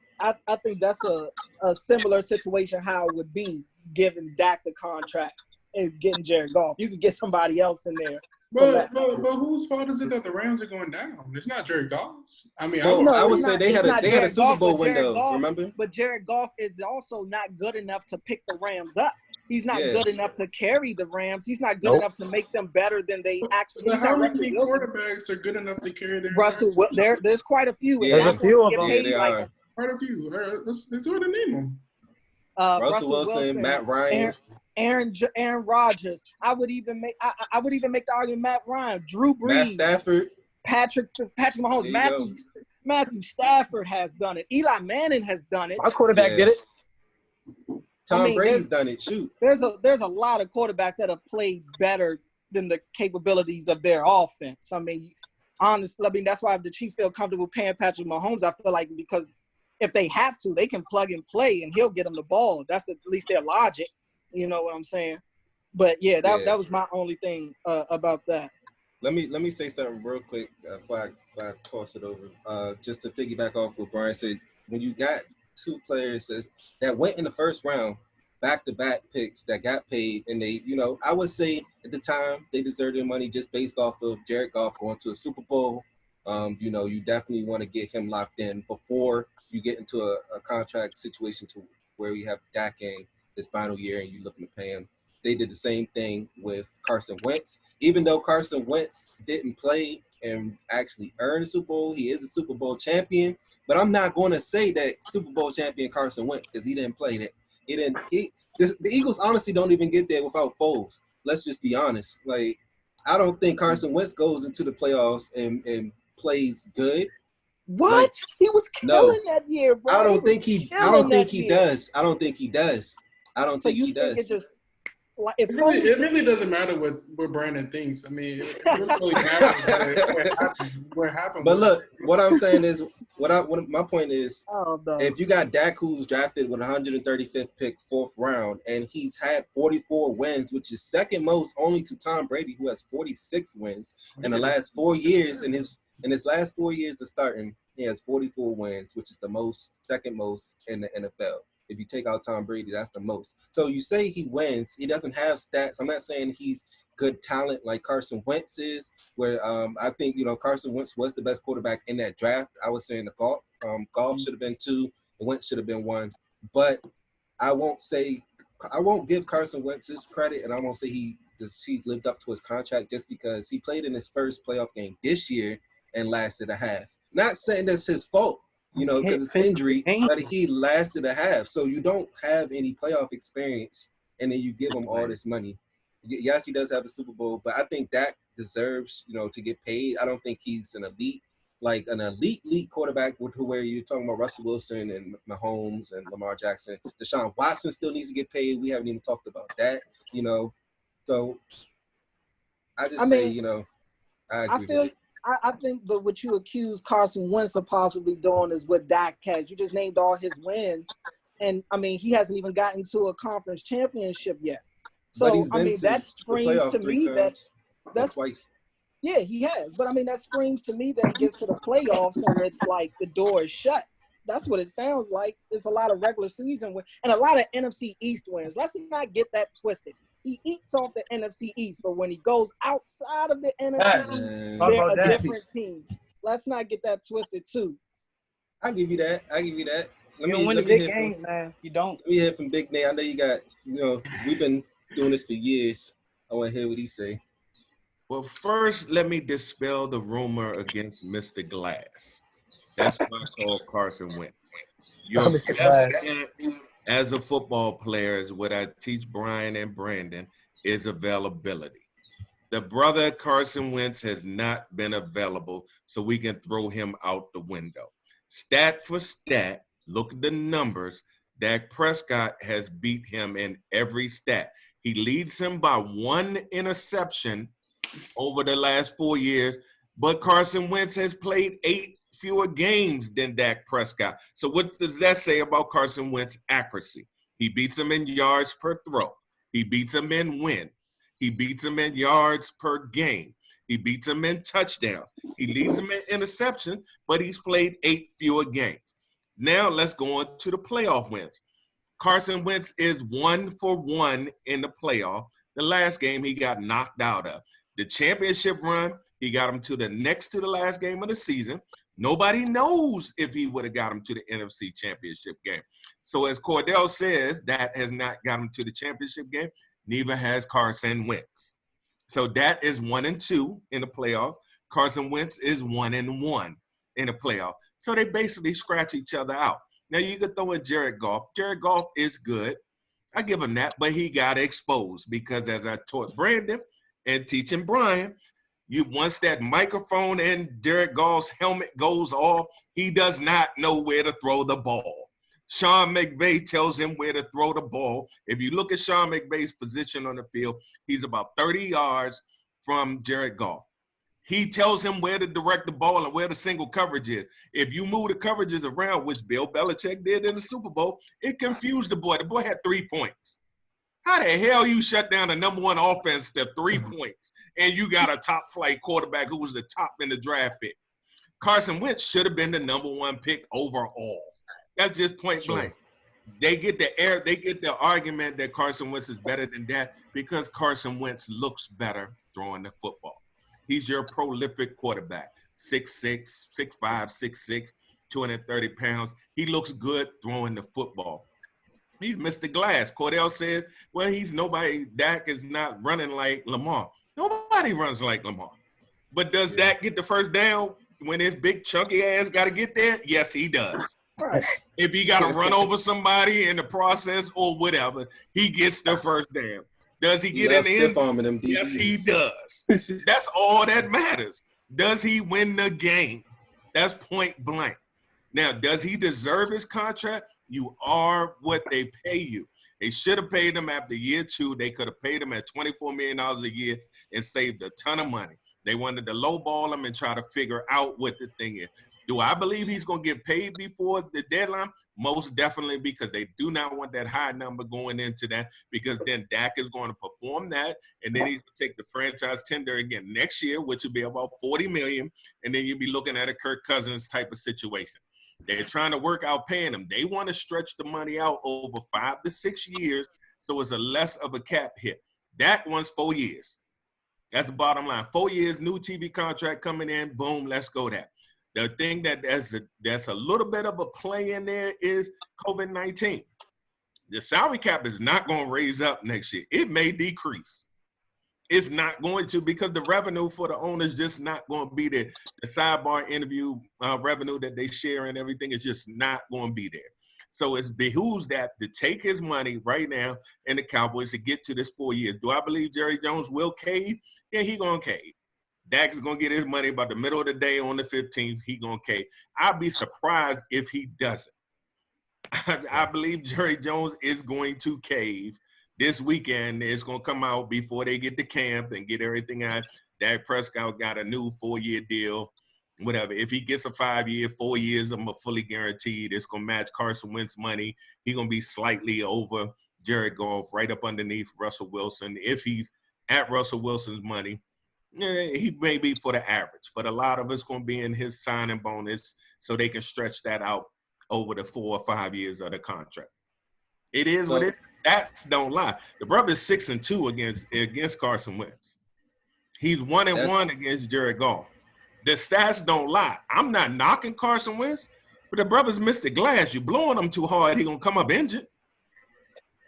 a similar situation how it would be giving Dak the contract and getting Jared Goff. You could get somebody else in there. But whose fault is it that the Rams are going down? It's not Jared Goff's. I mean, I would say they had a Super Bowl window. Remember? But Jared Goff is also not good enough to pick the Rams up. He's not good enough to carry the Rams. He's not good enough to make them better than they actually. But how many quarterbacks are good enough to carry their Russell? There's quite a few. Yeah. There's a few of them. Yeah, quite a few. Let's go ahead and name them. Russell Wilson, Matt Ryan. Aaron Rodgers. I would even make the argument Matt Ryan, Drew Brees, Matt Stafford, Patrick Mahomes, Matthew Stafford has done it. Eli Manning has done it. My quarterback did it. Tom Brady's done it. Shoot. There's a lot of quarterbacks that have played better than the capabilities of their offense. I mean, honestly, that's why the Chiefs feel comfortable paying Patrick Mahomes. I feel like because if they have to, they can plug and play, and he'll get them the ball. That's at least their logic. You know what I'm saying? But yeah, that was my only thing about that. Let me say something real quick before I toss it over. Just to piggyback off what Brian said, when you got two players that went in the first round, back-to-back picks that got paid, and they, I would say at the time they deserved their money just based off of Jared Goff going to a Super Bowl. You definitely want to get him locked in before you get into a contract situation to where you have Dak in his final year and you're looking to pay him. They did the same thing with Carson Wentz. Even though Carson Wentz didn't play and actually earn a Super Bowl, he is a Super Bowl champion. But I'm not going to say that Super Bowl champion Carson Wentz because he didn't play that. The Eagles honestly don't even get there without Foles. Let's just be honest. Like, I don't think Carson Wentz goes into the playoffs and plays good. What? Like, he was killing that year, bro. I don't think he does. I don't think he does. It really doesn't matter what Brandon thinks. I mean, it really matters what happened. But look, what I'm saying is, my point is, if you got Dak who's drafted with 135th pick, 4th round, and he's had 44 wins, which is second most only to Tom Brady, who has 46 wins in the last 4 years. In his last 4 years of starting, he has 44 wins, which is the second most in the NFL. If you take out Tom Brady, that's the most. So you say he wins. He doesn't have stats. I'm not saying he's good talent like Carson Wentz is, where I think, Carson Wentz was the best quarterback in that draft. I was saying the Goff should have been 2, and Wentz should have been 1. But I won't give Carson Wentz his credit, and I won't say he's lived up to his contract just because he played in his first playoff game this year and lasted a half. Not saying that's his fault. Because it's injury, but he lasted a half. So you don't have any playoff experience, and then you give him all this money. Yes, he does have a Super Bowl, but I think Dak deserves, to get paid. I don't think he's an elite quarterback to where you're talking about Russell Wilson and Mahomes and Lamar Jackson. Deshaun Watson still needs to get paid. We haven't even talked about that, So I agree with it. I think, but what you accuse Carson Wentz of possibly doing is what Dak has. You just named all his wins, and he hasn't even gotten to a conference championship yet. So that screams to me that's twice. Yeah, he has, but that screams to me that he gets to the playoffs and it's like the door is shut. That's what it sounds like. It's a lot of regular season wins and a lot of NFC East wins. Let's not get that twisted. He eats off the NFC East, but when he goes outside of the NFC East, they're a different team. Let's not get that twisted too. I'll give you that. You don't win the big game, man. You don't. Let me hear from Big Nate. I know you got, we've been doing this for years. I want to hear what he say. Well, first, let me dispel the rumor against Mr. Glass. That's why I call Carson Wentz. Mr. Glass. As a football player, is what I teach Brian and Brandon is availability. The brother Carson Wentz has not been available, so we can throw him out the window. Stat for stat, look at the numbers. Dak Prescott has beat him in every stat. He leads him by 1 interception over the last 4 years, but Carson Wentz has played 8 fewer games than Dak Prescott. So what does that say about Carson Wentz's accuracy? He beats him in yards per throw. He beats him in wins. He beats him in yards per game. He beats him in touchdowns. He leads him in interceptions, but he's played 8 fewer games. Now let's go on to the playoff wins. Carson Wentz is 1 for 1 in the playoff. The last game he got knocked out of. The championship run, he got him to the next to the last game of the season. Nobody knows if he would have got him to the NFC championship game. So as Cordell says, that has not got him to the championship game. Neither has Carson Wentz. So that is 1 and 2 in the playoffs. Carson Wentz is 1 and 1 in the playoffs. So they basically scratch each other out. Now you could throw in Jared Goff. Jared Goff is good. I give him that, but he got exposed because as I taught Brandon and teaching Brian, once that microphone and Jared Goff's helmet goes off, he does not know where to throw the ball. Sean McVay tells him where to throw the ball. If you look at Sean McVay's position on the field, he's about 30 yards from Jared Goff. He tells him where to direct the ball and where the single coverage is. If you move the coverages around, which Bill Belichick did in the Super Bowl, it confused the boy. The boy had 3 points. How the hell you shut down the number one offense to 3 points and you got a top flight quarterback who was the top in the draft pick? Carson Wentz should have been the number one pick overall. That's just point blank. They get the argument that Carson Wentz is better than that because Carson Wentz looks better throwing the football. He's your prolific quarterback, 6'6", 6'5", 6'6", 230 pounds. He looks good throwing the football. He's Mr. Glass. Cordell says, well, he's nobody. Dak is not running like Lamar. Nobody runs like Lamar. But does Dak get the first down when his big chunky ass got to get there? Yes, he does. Right. If he got to run over somebody in the process or whatever, he gets the first down. Does he get in the end? Yes, he does. That's all that matters. Does he win the game? That's point blank. Now, does he deserve his contract? You are what they pay you. They should have paid him after year 2. They could have paid him at $24 million a year and saved a ton of money. They wanted to lowball him and try to figure out what the thing is. Do I believe he's going to get paid before the deadline? Most definitely, because they do not want that high number going into that, because then Dak is going to perform that, and then he's going to take the franchise tender again next year, which will be about $40 million, and then you'll be looking at a Kirk Cousins type of situation. They're trying to work out paying him. They want to stretch the money out over 5 to 6 years, so it's a less of a cap hit. Dak wants 4 years. That's the bottom line. 4 years, new TV contract coming in, boom, let's go that. The thing that's a little bit of a play in there is COVID-19. The salary cap is not going to raise up next year. It may decrease. It's not going to, because the revenue for the owners just not going to be the sidebar interview revenue that they share and everything is just not going to be there. So it behooves that to take his money right now and the Cowboys to get to this 4 years. Do I believe Jerry Jones will cave? Yeah, he going to cave. Dak is going to get his money about the middle of the day on the 15th. He going to cave. I'd be surprised if he doesn't. I believe Jerry Jones is going to cave this weekend. It's going to come out before they get to camp and get everything out. Dak Prescott got a new 4-year deal, whatever. If he gets a 5-year, 4 years of them are fully guaranteed. It's going to match Carson Wentz money. He's going to be slightly over Jared Goff, right up underneath Russell Wilson. If he's at Russell Wilson's money, he may be for the average, but a lot of it's going to be in his signing bonus so they can stretch that out over the 4 or 5 years of the contract. It is what it is. Stats don't lie. The brother's 6-2 against Carson Wentz. He's 1-1 against Jared Goff. The stats don't lie. I'm not knocking Carson Wentz, but the brother's Mr. Glass. You're blowing him too hard, he gonna come up injured.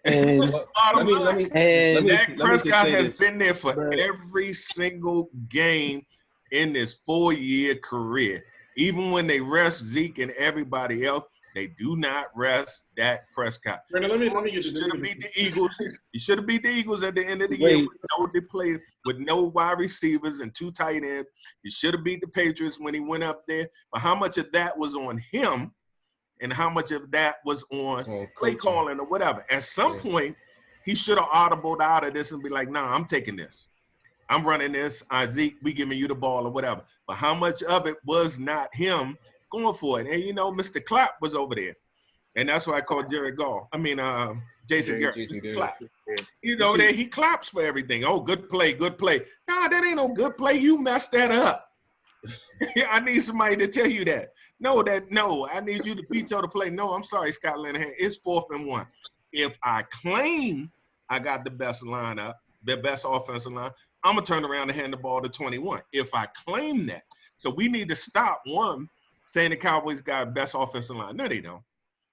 And Dak Prescott has been there for every single game in this 4-year career. Even when they rest Zeke and everybody else, they do not rest Dak Prescott. Brandon, let me you should have beat the Eagles. You should have beat the Eagles at the end of the year with no wide receivers and 2 tight ends. You should have beat the Patriots when he went up there. But how much of that was on him and how much of that was on play calling or whatever? At some point, he should have audibled out of this and be like, nah, I'm taking this. I'm running this. Zeke, we giving you the ball or whatever. But how much of it was not him going for it? And, Mr. Clapp was over there. And that's why I called Jared Goff. Jason Garrett. Clapp. That he claps for everything. Oh, good play, good play. Nah, that ain't no good play. You messed that up. I need somebody to tell you that. No, I need you to veto the play. No, I'm sorry, Scott Linehan. It's 4th and 1. If I claim I got the best lineup, the best offensive line, I'm going to turn around and hand the ball to 21. If I claim that. So we need to stop, one, saying the Cowboys got best offensive line. No, they don't.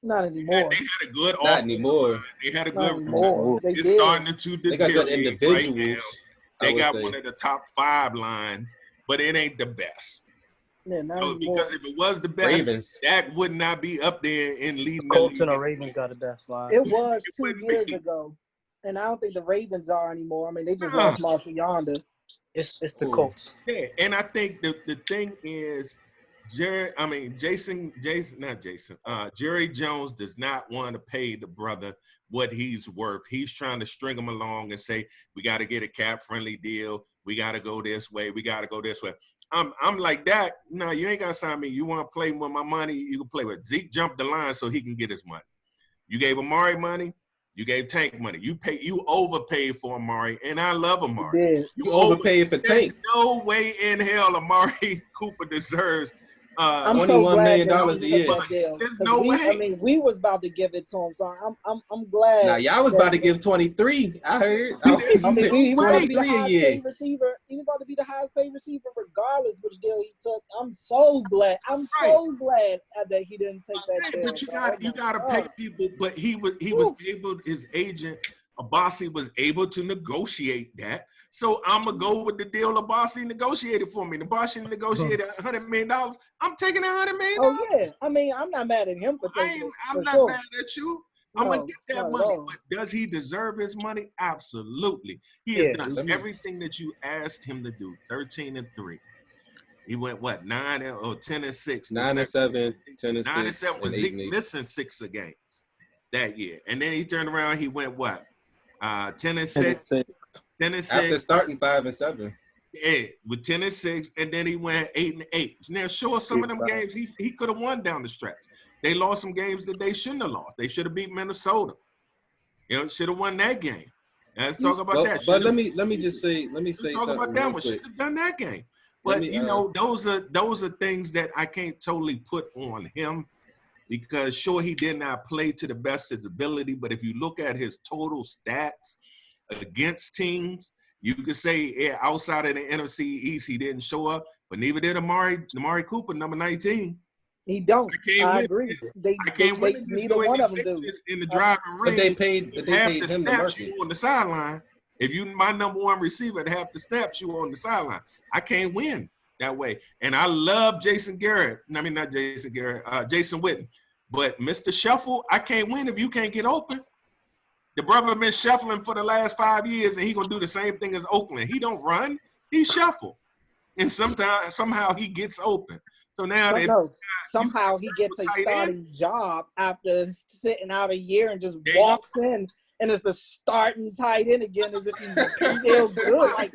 Not anymore. They had a good Not anymore. They had a Not good anymore. It's starting to deteriorate. They got good individuals. Right now. They got one of the top 5 lines, but it ain't the best. Yeah, because if it was the best, Ravens, that would not be up there in leading. Colts and the Ravens got the best line. It was 2 years ago, and I don't think the Ravens are anymore. I mean, they just lost Marshall Yonder. It's the Colts. Yeah, and I think the thing is, Jerry Jones does not want to pay the brother what he's worth. He's trying to string him along and say, we got to get a cap-friendly deal. We got to go this way. We got to go this way. I'm like that. No, you ain't got to sign me. You want to play with my money, you can play with. Zeke jumped the line so he can get his money. You gave Amari money. You gave Tank money. You overpaid for Amari, and I love Amari. You overpaid for Tank. There's no way in hell Amari Cooper deserves $21 million a year. There's no way. I mean, we was about to give it to him, so I'm glad. Now y'all was about to give 23. I heard. I mean, he was about to be the 23 a highest year. paid receiver. He was about to be the highest paid receiver, regardless which deal he took. I'm so glad. So glad that he didn't take that deal. But you gotta pay people. But he was able. His agent Abassi was able to negotiate that. So I'm going to go with the deal Abassi negotiated for me. Abassi negotiated $100 million. I'm taking $100 million. Oh, yeah. I mean, I'm not mad at him for taking it. I'm not mad at you. I'm going to get that money. But does he deserve his money? Absolutely. He has done everything that you asked him to do. 13-3. He went, 9 or 10-6? 9-7, 10-6, 9-7 with Zeke missing 6 games that year. And then he turned around, he went 10-6. 10-6. After starting 5-7. Yeah, with 10-6, and then he went 8-8. Now, sure, some of them games he could have won down the stretch. They lost some games that they shouldn't have lost. They should have beat Minnesota. Should have won that game. Let's talk about that. But let me say talk something about that real one. quick. Should have done that game. But those are things that I can't totally put on him, because sure, he did not play to the best of his ability. But if you look at his total stats against teams, you could say outside of the NFC East, he didn't show up, but neither did Amari Cooper, number 19. He don't. I agree. I can't win neither one of them do. In the driving range. But they paid half the him snaps the you on the sideline. If you my number one receiver, half the snaps you on the sideline. I can't win that way. And I love Jason Garrett. I mean, not Jason Garrett, Jason Witten. But Mr. Shuffle, I can't win if you can't get open. The brother been shuffling for the last 5 years, and he gonna do the same thing as Oakland. He don't run, he shuffle, and somehow he gets open. So now somehow he gets a starting job after sitting out a year and just walks in and is the starting tight end again as if he feels good. Like,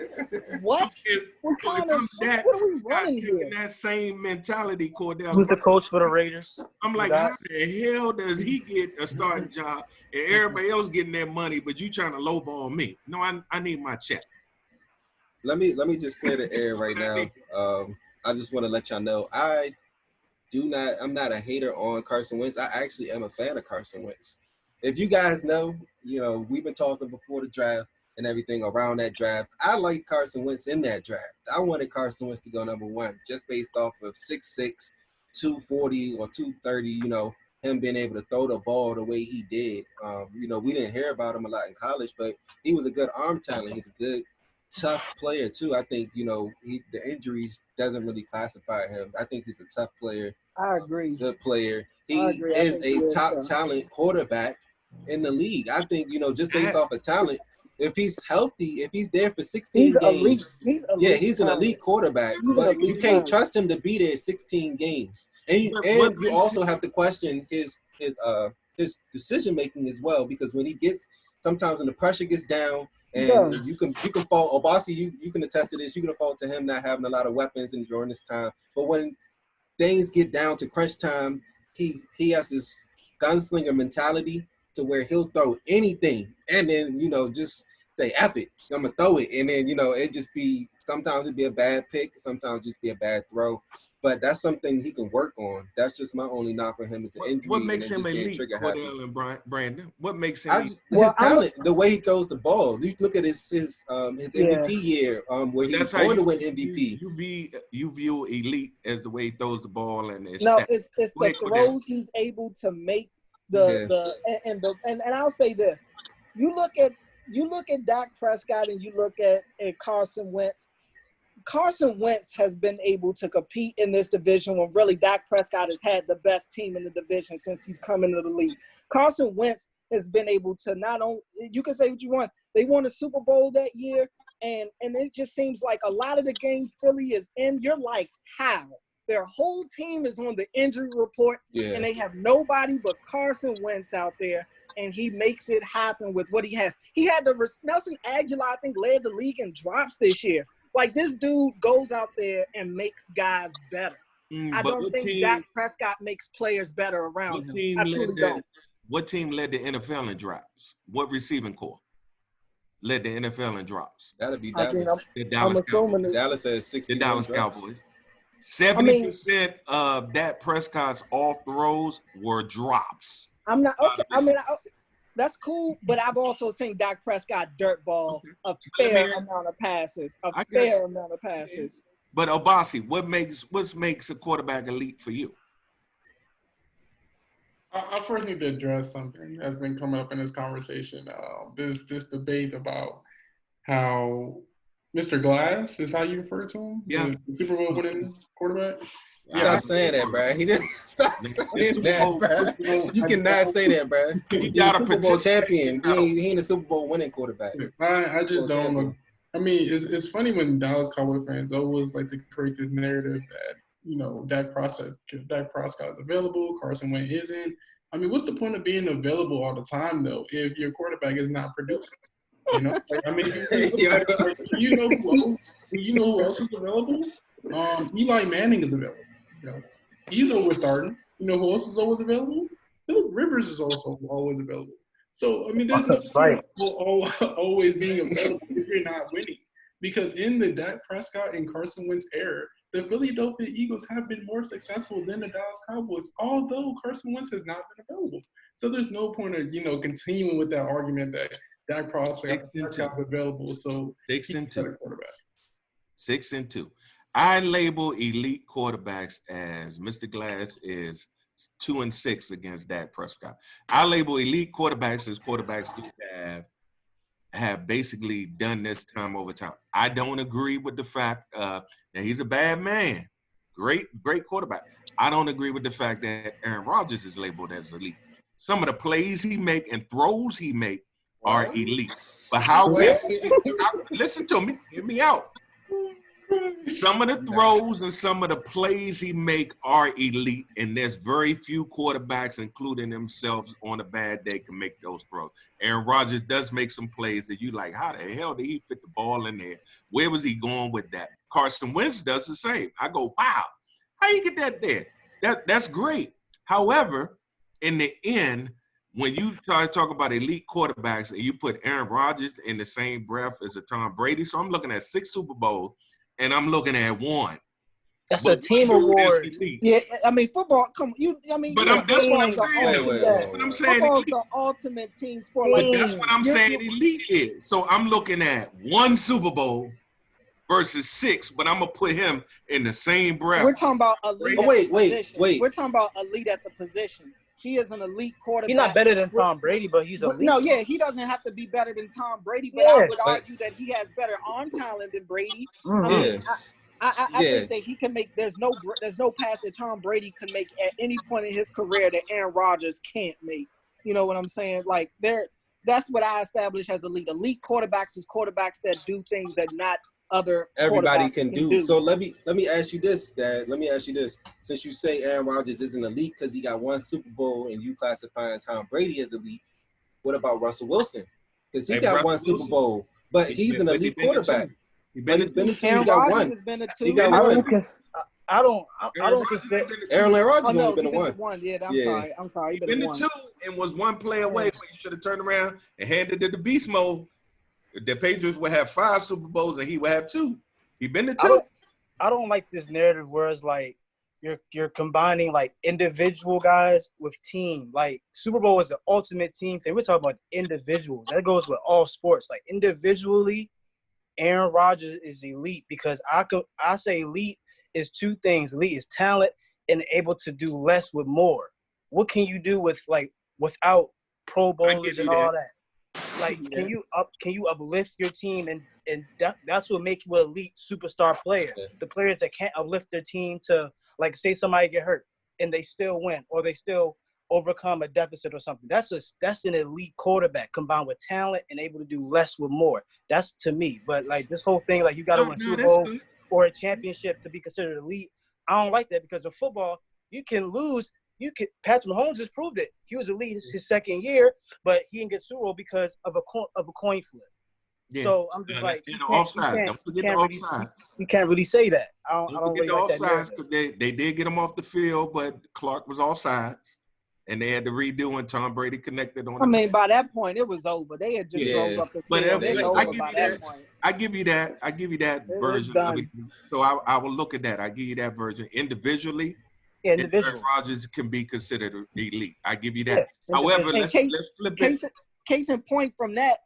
what? What are we running here? That same mentality, Cordell. Who's the coach for the Raiders? I'm like, how the hell does he get a starting job and everybody else getting their money, but you trying to lowball me? No, I need my check. Let me just clear the air right now. I just want to let y'all know I'm not a hater on Carson Wentz. I actually am a fan of Carson Wentz. If you guys know, we've been talking before the draft and everything around that draft. I like Carson Wentz in that draft. I wanted Carson Wentz to go number 1 just based off of 6'6", 240 or 230, him being able to throw the ball the way he did. We didn't hear about him a lot in college, but he was a good arm talent. He's a good, tough player too. I think, the injuries doesn't really classify him. I think he's a tough player. I agree. Good player. He is a top talent quarterback in the league. I think, just based off of talent, if he's healthy, if he's there for 16 games, he's an elite quarterback. But you can't trust him to be there 16 games. And you also have to question his decision making as well, because when sometimes when the pressure gets down, and you can fault Abassi, you can attest to this. You can fault to him not having a lot of weapons during this time. But when things get down to crunch time, he has this gunslinger mentality to where he'll throw anything, and then just say F it, I'm gonna throw it, and then it just be sometimes it'd be a bad pick, sometimes just be a bad throw. But that's something he can work on. That's just my only knock on him is an injury. What makes him elite, Cordell and Brandon? What makes him elite? His talent, the way he throws the ball. You look at his MVP year, where he was going to win MVP. You view elite as the way he throws the ball and it's the throws he's able to make. And I'll say this: you look at Dak Prescott and you look at Carson Wentz. Carson Wentz has been able to compete in this division when really Dak Prescott has had the best team in the division since he's come into the league. Carson Wentz has been able to not only – you can say what you want. They won a Super Bowl that year, and it just seems like a lot of the games Philly is in, you're like, how? Their whole team is on the injury report, and they have nobody but Carson Wentz out there, and he makes it happen with what he has. He had Nelson Aguilar, I think, led the league in drops this year. Like, this dude goes out there and makes guys better. I don't think Dak Prescott makes players better around him. I truly don't. What team led the NFL in drops? What receiving corps led the NFL in drops? That'd be Dallas. I'm assuming Dallas has 60. The Dallas Cowboys. 70% of Dak Prescott's all throws were drops. I'm not okay. That's cool, but I've also seen Dak Prescott dirtball a fair amount of passes. But Obasi, what makes a quarterback elite for you? I first need to address something that's been coming up in this conversation. This debate about how Mr. Glass is how you refer to him, the Super Bowl winning quarterback. Stop saying that, bro. He didn't stop saying that, bro. You cannot say that, bro. He's a Super Bowl champion. He ain't a Super Bowl winning quarterback. I just don't know. I mean, it's funny when Dallas Cowboy fans always like to create this narrative that, you know, Dak Prescott is available, Carson Wentz isn't. I mean, what's the point of being available all the time, though, if your quarterback is not producing? You know, I mean, you know who else is available? Eli Manning is available. You know, he's always starting. You know who else is always available? Philip Rivers is also always available. So, I mean, there's no point always being available if you're not winning. Because in the Dak Prescott and Carson Wentz era, the Philadelphia Eagles have been more successful than the Dallas Cowboys, although Carson Wentz has not been available. So there's no point of, you know, continuing with that argument that Dak Prescott is available. So 6-2. 6-2. I label elite quarterbacks as Mr. Glass is 2-6 against Dak Prescott. I label elite quarterbacks as quarterbacks that have basically done this time over time. I don't agree with the fact that he's a bad man. Great quarterback. I don't agree with the fact that Aaron Rodgers is labeled as elite. Some of the plays he make and throws he make are elite. But however, listen to me, hear me out. Some of the throws and some of the plays he make are elite, and there's very few quarterbacks, including themselves, on a bad day can make those throws. Aaron Rodgers does make some plays that you like, how the hell did he fit the ball in there? Where was he going with that? Carson Wentz does the same. I go, wow, how you get that there? That's great. However, in the end, when you talk about elite quarterbacks and you put Aaron Rodgers in the same breath as a Tom Brady, so I'm looking at 6 Super Bowls, and I'm looking at 1. That's a team award. Yeah, I mean, football. Come, that's what I'm saying. That's what I'm saying. Football's the ultimate team sport. But that's what I'm saying. Elite is. So I'm looking at 1 Super Bowl versus 6, but I'm gonna put him in the same breath. We're talking about elite. Wait. We're talking about elite at the position. He is an elite quarterback. He's not better than Tom Brady, but he's elite. No, yeah, he doesn't have to be better than Tom Brady, but I would argue that he has better arm talent than Brady. I think that he can make. There's no pass that Tom Brady can make at any point in his career that Aaron Rodgers can't make. You know what I'm saying? Like that's what I establish as elite. Elite quarterbacks is quarterbacks that do things that not everybody can do. So let me ask you this, Dad. Let me ask you this. Since you say Aaron Rodgers isn't elite because he got 1 Super Bowl and you classifying Tom Brady as elite, what about Russell Wilson? Because he got 1 Super Bowl, but he's an elite quarterback. He's been a 2. He got 1. He got 1. I don't consider Aaron Rodgers only been a 1. Yeah, I'm sorry. He's been a 2 and was 1 play away, but you should have turned around and handed it to beast mode. The Patriots would have 5 Super Bowls and he would have 2. He been to 2. I don't like this narrative where it's like you're combining like individual guys with team. Like Super Bowl is the ultimate team thing. We're talking about individuals. That goes with all sports. Like individually, Aaron Rodgers is elite because I say elite is 2 things. Elite is talent and able to do less with more. What can you do without Pro Bowls and all that? Like, can you uplift your team and that's what makes you an elite superstar player. The players that can't uplift their team to, like, say somebody get hurt and they still win or they still overcome a deficit or something. That's an elite quarterback combined with talent and able to do less with more. That's to me. But like this whole thing, like you got to win Super Bowl or a championship to be considered elite. I don't like that because in football, you can lose. Patrick Mahomes just proved it. He was elite his second year, but he didn't get Super Bowl because of a coin flip. Yeah. So I'm just like, and the offsides. Don't forget the offsides. You can't really say that. I don't forget really the like that offsides because they did get him off the field, but Clark was offsides, and they had to redo, and Tom Brady connected on. I mean, by that point, it was over. They had just drove up the field. I give you that version of it. So I will look at that. I give you that version individually. Yeah, individually. Aaron Rodgers can be considered elite. I give you that. Yeah, however, let's flip it. Case in point from that,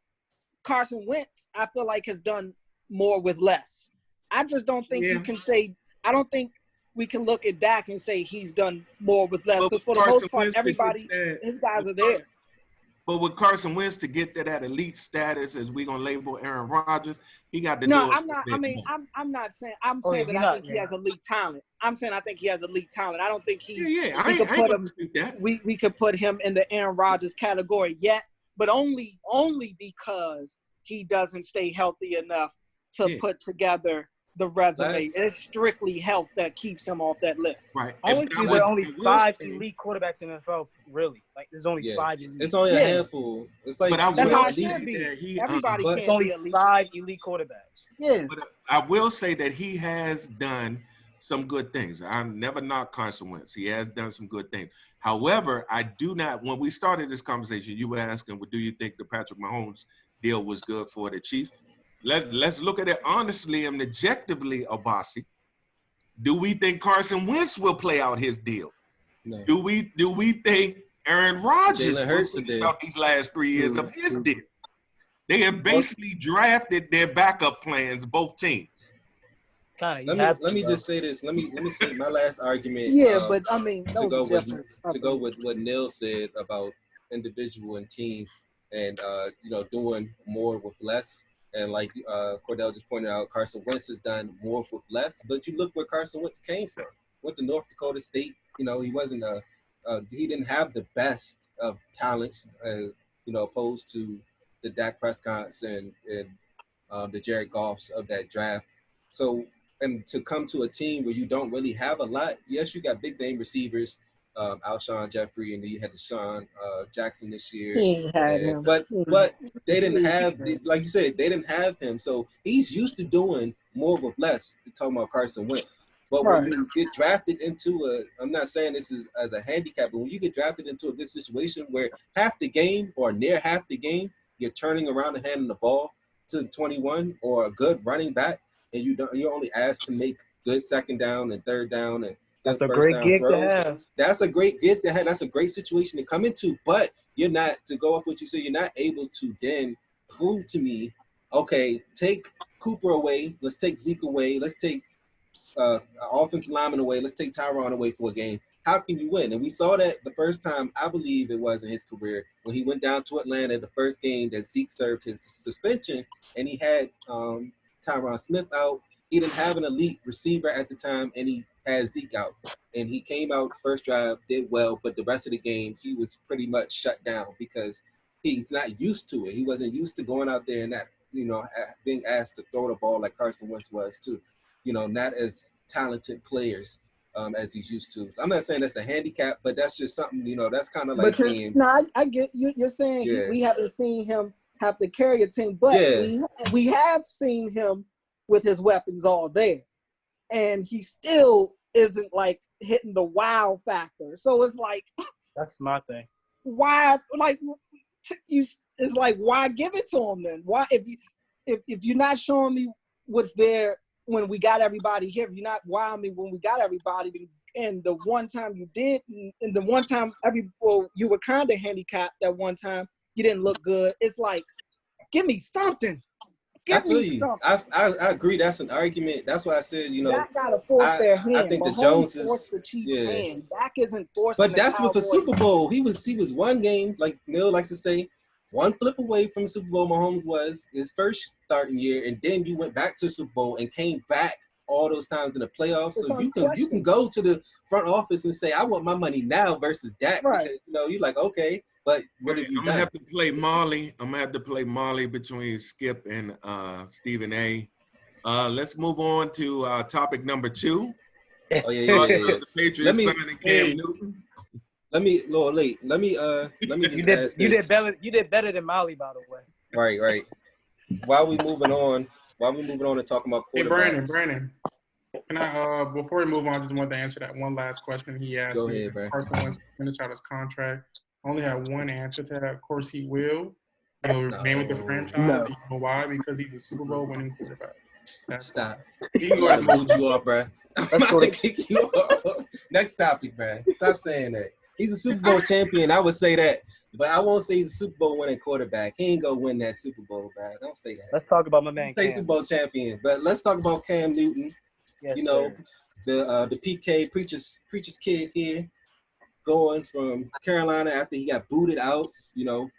Carson Wentz, I feel like has done more with less. I just don't think you can say. I don't think we can look at Dak and say he's done more with less. Because for the most part, everybody, his guys are there. But with Carson Wentz to get to that elite status, as we're gonna label Aaron Rodgers, he got to do it. No, I'm not. I mean, I'm not saying. I'm saying that I think he has elite talent. I'm saying I think he has elite talent. I don't think he. We could put him in the Aaron Rodgers category yet, but only because he doesn't stay healthy enough to put together the resume. It's strictly health that keeps him off that list. Right. There are only 5 elite quarterbacks in the NFL, really. Like, there's only 5 elite. It's only a handful. It's like that's how it should be. Everybody can't only be 5 elite quarterbacks. Yeah. But I will say that he has done some good things. I never knocked Carson Wentz. He has done some good things. However, I do not. When we started this conversation, you were asking, well, do you think the Patrick Mahomes deal was good for the Chiefs? Let's look at it honestly and objectively, Abasi. Do we think Carson Wentz will play out his deal? No. Do we think Aaron Rodgers will play out these last 3 years of his deal? They have basically drafted their backup plans, both teams. Let me just say this. Let me say my last argument. Yeah, but I mean, to go with what Neil said about individual and team, and doing more with less. And like Cordell just pointed out, Carson Wentz has done more with less. But you look where Carson Wentz came from. Went to North Dakota State. He wasn't he didn't have the best of talents, opposed to the Dak Prescotts and the Jared Goffs of that draft. So, and to come to a team where you don't really have a lot. Yes, you got big name receivers, Alshon Jeffrey, and then you had Deshaun Jackson this year. He had him. But they didn't have, like you said, they didn't have him. So he's used to doing more with less. You're talking about Carson Wentz. But when you get drafted into I'm not saying this is as a handicap, but when you get drafted into a good situation where half the game or near half the game, you're turning around and handing the ball to 21 or a good running back, and you're only asked to make good second down and third down and that's a great gig to have. That's a great gig to have. That's a great situation to come into. But you're not, to go off what you said, you're not able to then prove to me, okay, take Cooper away. Let's take Zeke away. Let's take offensive lineman away. Let's take Tyron away for a game. How can you win? And we saw that the first time, I believe it was in his career, when he went down to Atlanta, the first game that Zeke served his suspension, and he had Tyron Smith out. He didn't have an elite receiver at the time, and he had Zeke out. And he came out first drive, did well, but the rest of the game, he was pretty much shut down because he's not used to it. He wasn't used to going out there and that, being asked to throw the ball like Carson Wentz was too. Not as talented players as he's used to. I'm not saying that's a handicap, but that's just something, that's kind of like being. No, I get you. You're saying we haven't seen him have to carry a team, but we have seen him with his weapons all there. And he still isn't like hitting the wow factor. So it's like, that's my thing. Why, like, it's like, why give it to him then? Why, if you're not showing me what's there when we got everybody here, if you're not wowing me when we got everybody, and the one time you did, and the one time you were kind of handicapped that one time, you didn't look good. It's like, give me something. I agree. That's an argument. That's why I said, Dak gotta force their hand. I think Mahomes the Joneses forced the Chiefs' hand. Dak isn't forcing. But that's with the Super Bowl. He was one game, like Neil likes to say, one flip away from the Super Bowl. Mahomes was his first starting year, and then you went back to the Super Bowl and came back all those times in the playoffs. So you can go to the front office and say, I want my money now versus Dak. Right. Because, you're like, okay. But what have you I'm gonna have to play Molly. I'm gonna have to play Molly between Skip and Stephen A. Let's move on to topic number 2. Oh yeah. The Patriots signing Cam Newton. Let me just ask this. You did better than Molly, by the way. Right. While we moving on and talking about quarterbacks. Hey, Brandon. Can I, before we move on, I just wanted to answer that one last question he asked me. Go ahead, Carson Wentz finish out his contract. I only have one answer to that. Of course, he will. He'll remain with the franchise. No. You know why? Because he's a Super Bowl winning quarterback. Stop. He can go ahead and boot you off, bro. I'm gonna kick you off. Next topic, man. Stop saying that. He's a Super Bowl champion. I would say that. But I won't say he's a Super Bowl winning quarterback. He ain't gonna win that Super Bowl, bro. Don't say that. Let's talk about my man. Say Cam. Super Bowl champion. But let's talk about Cam Newton. Yes, you know, sir. the PK preacher's kid here, going from Carolina after he got booted out. You know,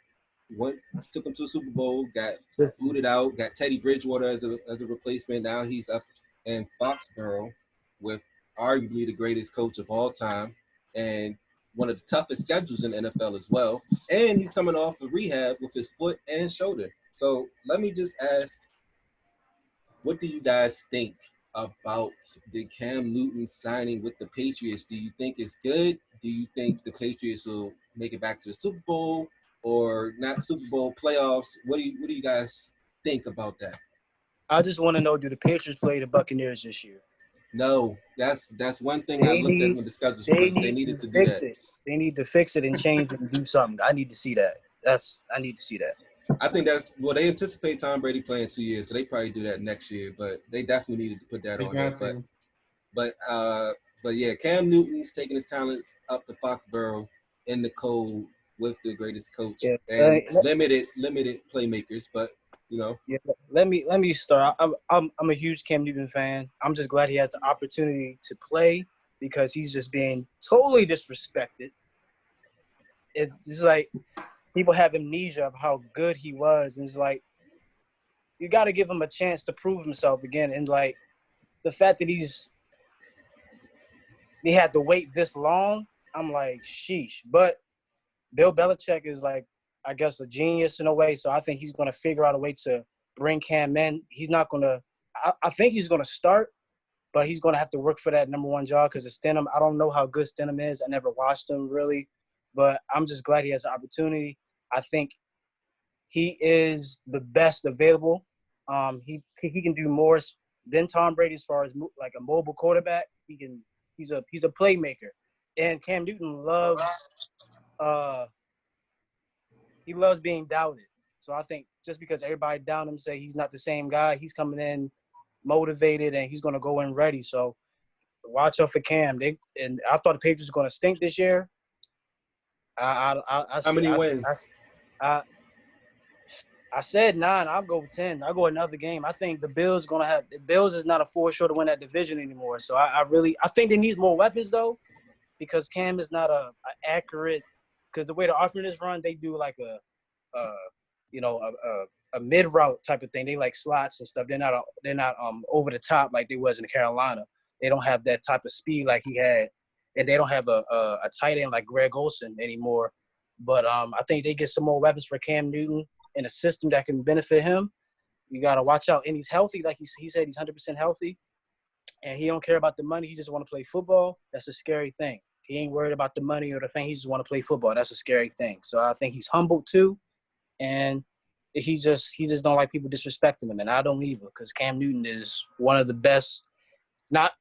took him to a Super Bowl, got booted out, got Teddy Bridgewater as a replacement. Now he's up in Foxborough with arguably the greatest coach of all time and one of the toughest schedules in the NFL as well. And he's coming off of rehab with his foot and shoulder. So let me just ask, what do you guys think about the Cam Newton signing with the Patriots? Do you think it's good? Do you think the Patriots will make it back to the Super Bowl or not Super Bowl playoffs? What do you guys think about that? I just want to know, do the Patriots play the Buccaneers this year? No, that's one thing I looked at when the schedules was. They needed to do that. They need to fix it and change it and do something. I need to see that. I need to see that. I think they anticipate Tom Brady playing 2 years, so they probably do that next year. But they definitely needed to put that on there. But yeah, Cam Newton's taking his talents up to Foxborough in the cold with the greatest coach and limited playmakers. But you know, let me start. I'm a huge Cam Newton fan. I'm just glad he has the opportunity to play because he's just being totally disrespected. It's just like people have amnesia of how good he was, and it's like you got to give him a chance to prove himself again. And like the fact that they had to wait this long, I'm like, sheesh. But Bill Belichick is like, I guess, a genius in a way. So I think he's going to figure out a way to bring Cam in. He's not going to – I think he's going to start, but he's going to have to work for that number one job because of Stenham. I don't know how good Stenham is. I never watched him really. But I'm just glad he has the opportunity. I think he is the best available. He can do more than Tom Brady as far as like a mobile quarterback. He's a playmaker. And Cam Newton loves he loves being doubted. So I think just because everybody down him, say he's not the same guy, he's coming in motivated and he's going to go in ready. So watch out for Cam. And I thought the Patriots were going to stink this year. How many wins? I said 9. I'll go 10. I'll go another game. I think the Bills is not a force sure to win that division anymore. So I think they need more weapons though, because Cam is not a accurate. Because the way the offense is run, they do like a mid route type of thing. They like slots and stuff. They're not over the top like they was in Carolina. They don't have that type of speed like he had, and they don't have a tight end like Greg Olsen anymore. But I think they get some more weapons for Cam Newton in a system that can benefit him. You got to watch out. And he's healthy. Like he said, he's 100% healthy. And he don't care about the money. He just want to play football. That's a scary thing. He ain't worried about the money or the thing. He just want to play football. That's a scary thing. So I think he's humble too. And he just don't like people disrespecting him. And I don't either, because Cam Newton is one of the best, not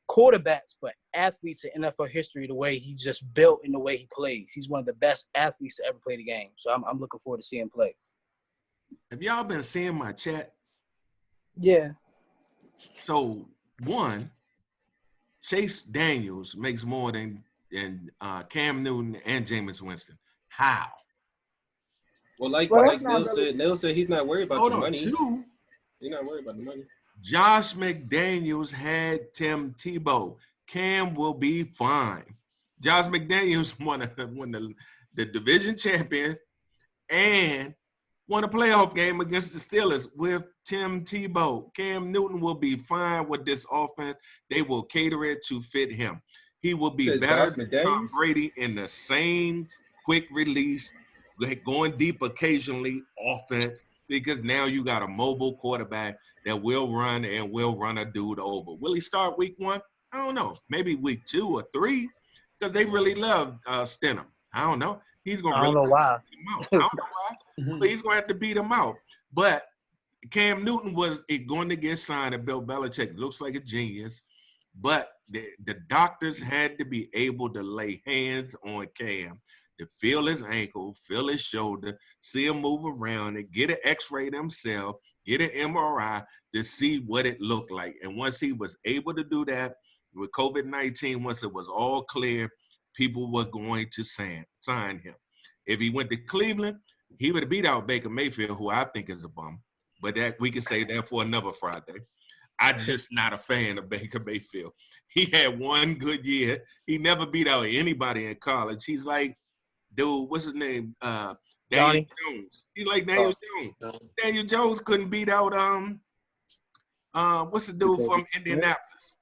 quarterbacks, but athletes in NFL history, the way he just built and the way he plays. He's one of the best athletes to ever play the game. So I'm looking forward to seeing him play. Have y'all been seeing my chat? Yeah. So, one, Chase Daniels makes more than Cam Newton and Jameis Winston. How? Well, like Neil said he's not worried about the money. Two, he's not worried about the money. Josh McDaniels had Tim Tebow. Cam will be fine. Josh McDaniels won the division champion and won a playoff game against the Steelers with Tim Tebow. Cam Newton will be fine with this offense. They will cater it to fit him. He will be better than Tom Brady in the same quick release, going deep occasionally offense, because now you got a mobile quarterback that will run and will run a dude over. Will he start week 1? I don't know, maybe week 2 or 3, because they really love Stenham. I don't know. He's going to I don't know why. beat him out. I don't know why, but he's going to have to beat him out. But Cam Newton was going to get signed, and Bill Belichick looks like a genius. But the doctors had to be able to lay hands on Cam to feel his ankle, feel his shoulder, see him move around, and get an X-ray themselves, get an MRI to see what it looked like. And once he was able to do that with COVID-19, once it was all clear, people were going to sign him. If he went to Cleveland, he would have beat out Baker Mayfield, who I think is a bum. But that we can say that for another Friday. I'm just not a fan of Baker Mayfield. He had one good year. He never beat out anybody in college. He's like, dude, what's his name? Daniel Jones. He's like Daniel Jones. No. Daniel Jones couldn't beat out what's the dude from Indianapolis?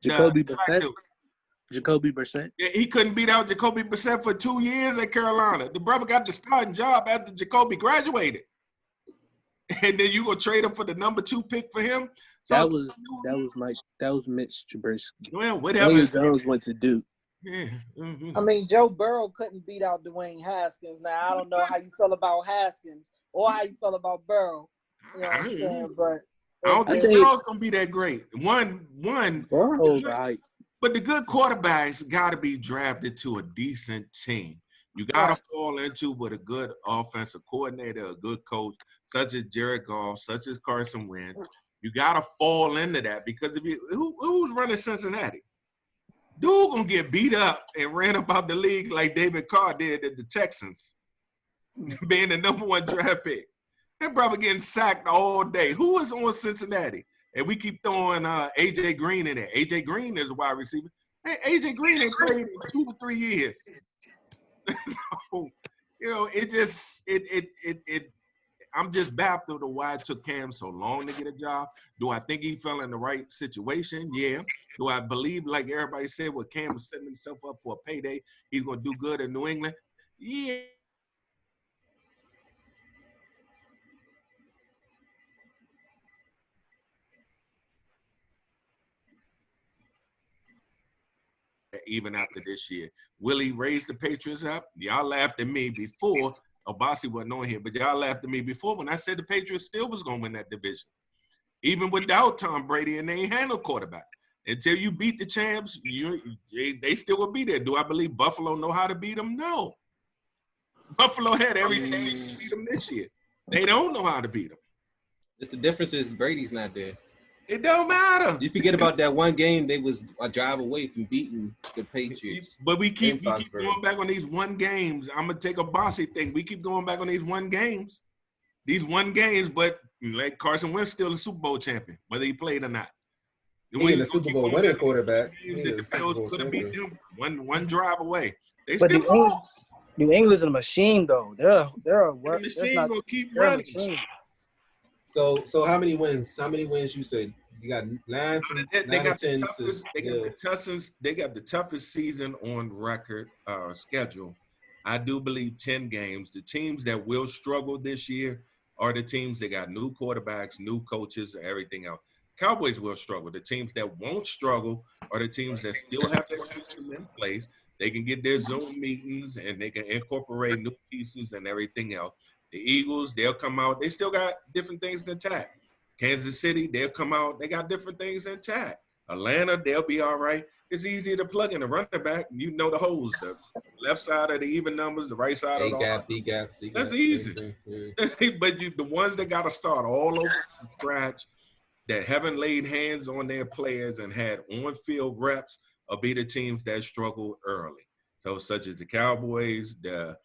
Jacoby Brissett. Jacoby Brissett. Yeah, he couldn't beat out Jacoby Brissett for 2 years at Carolina. The brother got the starting job after Jacoby graduated. And then you gonna trade him for the number 2 pick for him? So that was Mitch Trubisky. Well, whatever. Daniel Jones went to Duke. Yeah. Mm-hmm. I mean, Joe Burrow couldn't beat out Dwayne Haskins. Now, I don't know how you feel about Haskins or how you feel about Burrow. You know what I'm saying? But I don't think Burrow's going to be that great. One. Burrow's right. But the good quarterbacks got to be drafted to a decent team. You got to fall into with a good offensive coordinator, a good coach, such as Jared Goff, such as Carson Wentz. You got to fall into that because if you who's running Cincinnati? Dude gonna get beat up and ran about the league like David Carr did at the Texans, being the number 1 draft pick. That brother getting sacked all day. Who is on Cincinnati? And we keep throwing A.J. Green in there. A.J. Green is a wide receiver. Hey, A.J. Green ain't played in 2 to 3 years. So, you know, I'm just baffled of why it took Cam so long to get a job. Do I think he fell in the right situation? Yeah. Do I believe, like everybody said, what Cam was setting himself up for a payday, he's going to do good in New England? Yeah. Even after this year. Will he raise the Patriots up? Y'all laughed at me before. Obasi wasn't on here, but y'all laughed at me before when I said the Patriots still was going to win that division. Even without Tom Brady, and they ain't had no quarterback. Until you beat the champs, they still will be there. Do I believe Buffalo know how to beat them? No. Buffalo had everything to beat them this year. They don't know how to beat them. It's the difference is Brady's not there. It don't matter. You forget about that one game. They was a drive away from beating the Patriots. But we keep going back on these 1 games. I'm going to take a bossy thing. We keep going back on these 1 games. These 1 games, but like Carson Wentz still a Super Bowl champion, whether he played or not. He ain't a Super Bowl winning quarterback. The Bills could have beat them one drive away. They but still lost. New England's a machine, though. They're a the machine going to keep running. So how many wins? How many wins you said? You got 9 from they got 10 they got the toughest season on record schedule. I do believe 10 games. The teams that will struggle this year are the teams that got new quarterbacks, new coaches, and everything else. Cowboys will struggle. The teams that won't struggle are the teams that still have their system in place. They can get their Zoom meetings and they can incorporate new pieces and everything else. The Eagles, they'll come out. They still got different things intact. Kansas City, they'll come out. They got different things intact. Atlanta, they'll be all right. It's easy to plug in a running back. You know the holes, the left side of the even numbers, the right side of the A-gap, B-gap, C-gap. That's easy. Yeah. But the ones that got to start all over from scratch, that haven't laid hands on their players and had on-field reps, will be the teams that struggle early. So such as the Cowboys, the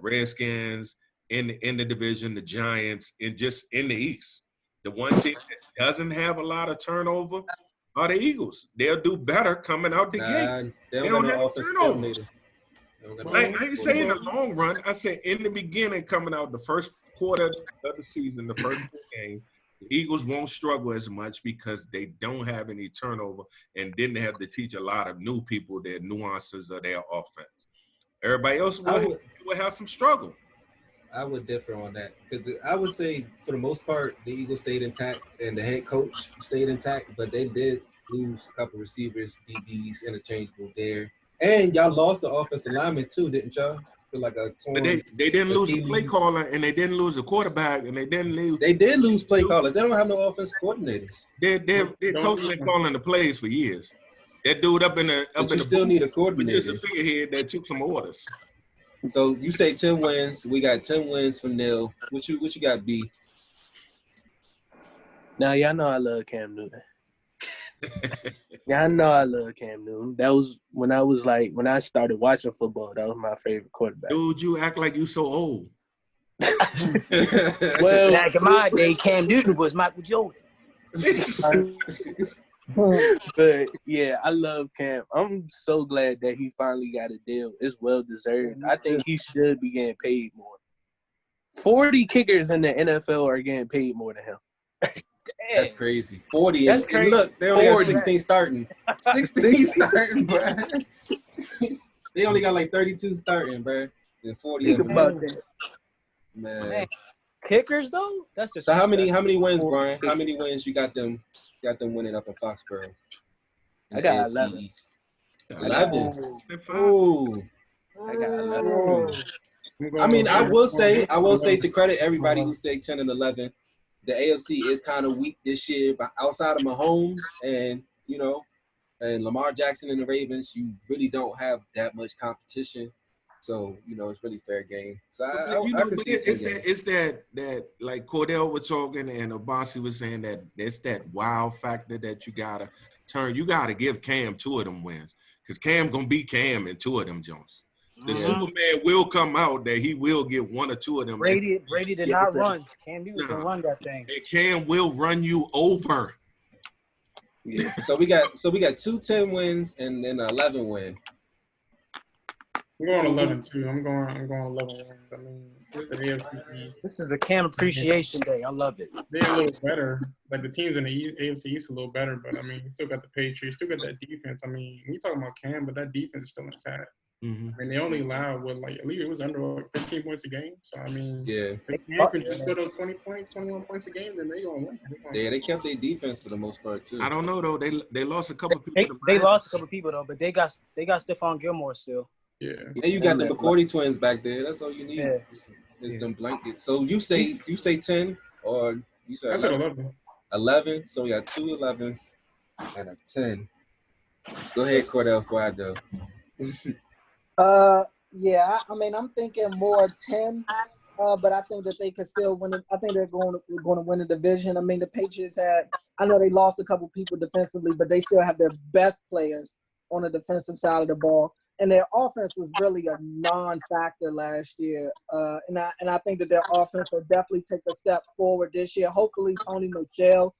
Redskins, in the division, the Giants, and just in the East. The one team that doesn't have a lot of turnover are the Eagles. They'll do better coming out the gate. They don't have turnover. I ain't saying in the long run. I said in the beginning, coming out the first quarter of the season, the first game, the Eagles won't struggle as much because they don't have any turnover and didn't have to teach a lot of new people their nuances of their offense. Everybody else will have some struggle. I would differ on that because I would say for the most part the Eagles stayed intact and the head coach stayed intact, but they did lose a couple receivers, DBs, interchangeable there. And y'all lost the offensive lineman too, didn't y'all? For like a But torn they didn't lose the play Achilles. caller, and they didn't lose the quarterback, and they didn't lose. They did lose play callers. They don't have no offensive coordinators. Their coach been calling the plays for years. That dude up in the But you still need a coordinator. Just a figurehead that took some orders. So you say 10 wins. We got 10 wins for Nil. What you got, B? Now y'all know I love Cam Newton. Yeah, I know I love Cam Newton. That was when I started watching football. That was my favorite quarterback. Dude, you act like you so old. Well, back in my day, Cam Newton was Michael Jordan. But yeah, I love Cam. I'm so glad that he finally got a deal. It's well deserved. I think he should be getting paid more. 40 kickers in the NFL are getting paid more than him. That's crazy. 40. That's And crazy. look, they only got 40. 16 starting. 16 starting, bro. They only got like 32 starting, bro. And 40 Think of them. about that. Man. Kickers though, that's just So how many wins, Brian? How many wins you got them winning up in Foxborough? I got 11. East? 11. Ooh. I got 11. I mean, I will say to credit everybody who say 10 and 11, the AFC is kind of weak this year, but outside of Mahomes and and Lamar Jackson and the Ravens, you really don't have that much competition. So it's really fair game. So I can see it's that like Cordell was talking and Abasi was saying that it's that wow factor that you gotta turn. You gotta give Cam 2 of them wins because Cam gonna beat Cam in 2 of them Jones. The Superman will come out that he will get 1 or 2 of them. Brady did not run. Cam Newton gonna run that thing. And Cam will run you over. Yeah. So we got 2 10 wins and then 11 win. I'm going 11 too. I'm going 11 wins. I mean, it's the AFC. This is a Cam appreciation day. I love it. They're a little better. Like the teams in the AFC East a little better, but I mean, you still got the Patriots, still got that defense. I mean, we talking about Cam, but that defense is still intact. Mm-hmm. I mean, they only allowed I believe it was under 15 points a game. So I mean, if they can just put up 20 points, 21 points a game, then they gonna win. Yeah, they kept their defense for the most part too. I don't know though. They lost a couple people. They lost a couple people though, but they got Stephon Gilmore still. Yeah. And you got the McCourty twins back there. That's all you need. Yeah. Is them blankets. So you say 10 or you say 11? 11. So we got 2 11s and a 10. Go ahead, Cordell, before I go. Yeah, I mean, I'm thinking more 10, but I think that they could still win it. I think they're going to win the division. I mean, the Patriots I know they lost a couple people defensively, but they still have their best players on the defensive side of the ball. And their offense was really a non-factor last year. And I think that their offense will definitely take a step forward this year. Hopefully, Sony Michel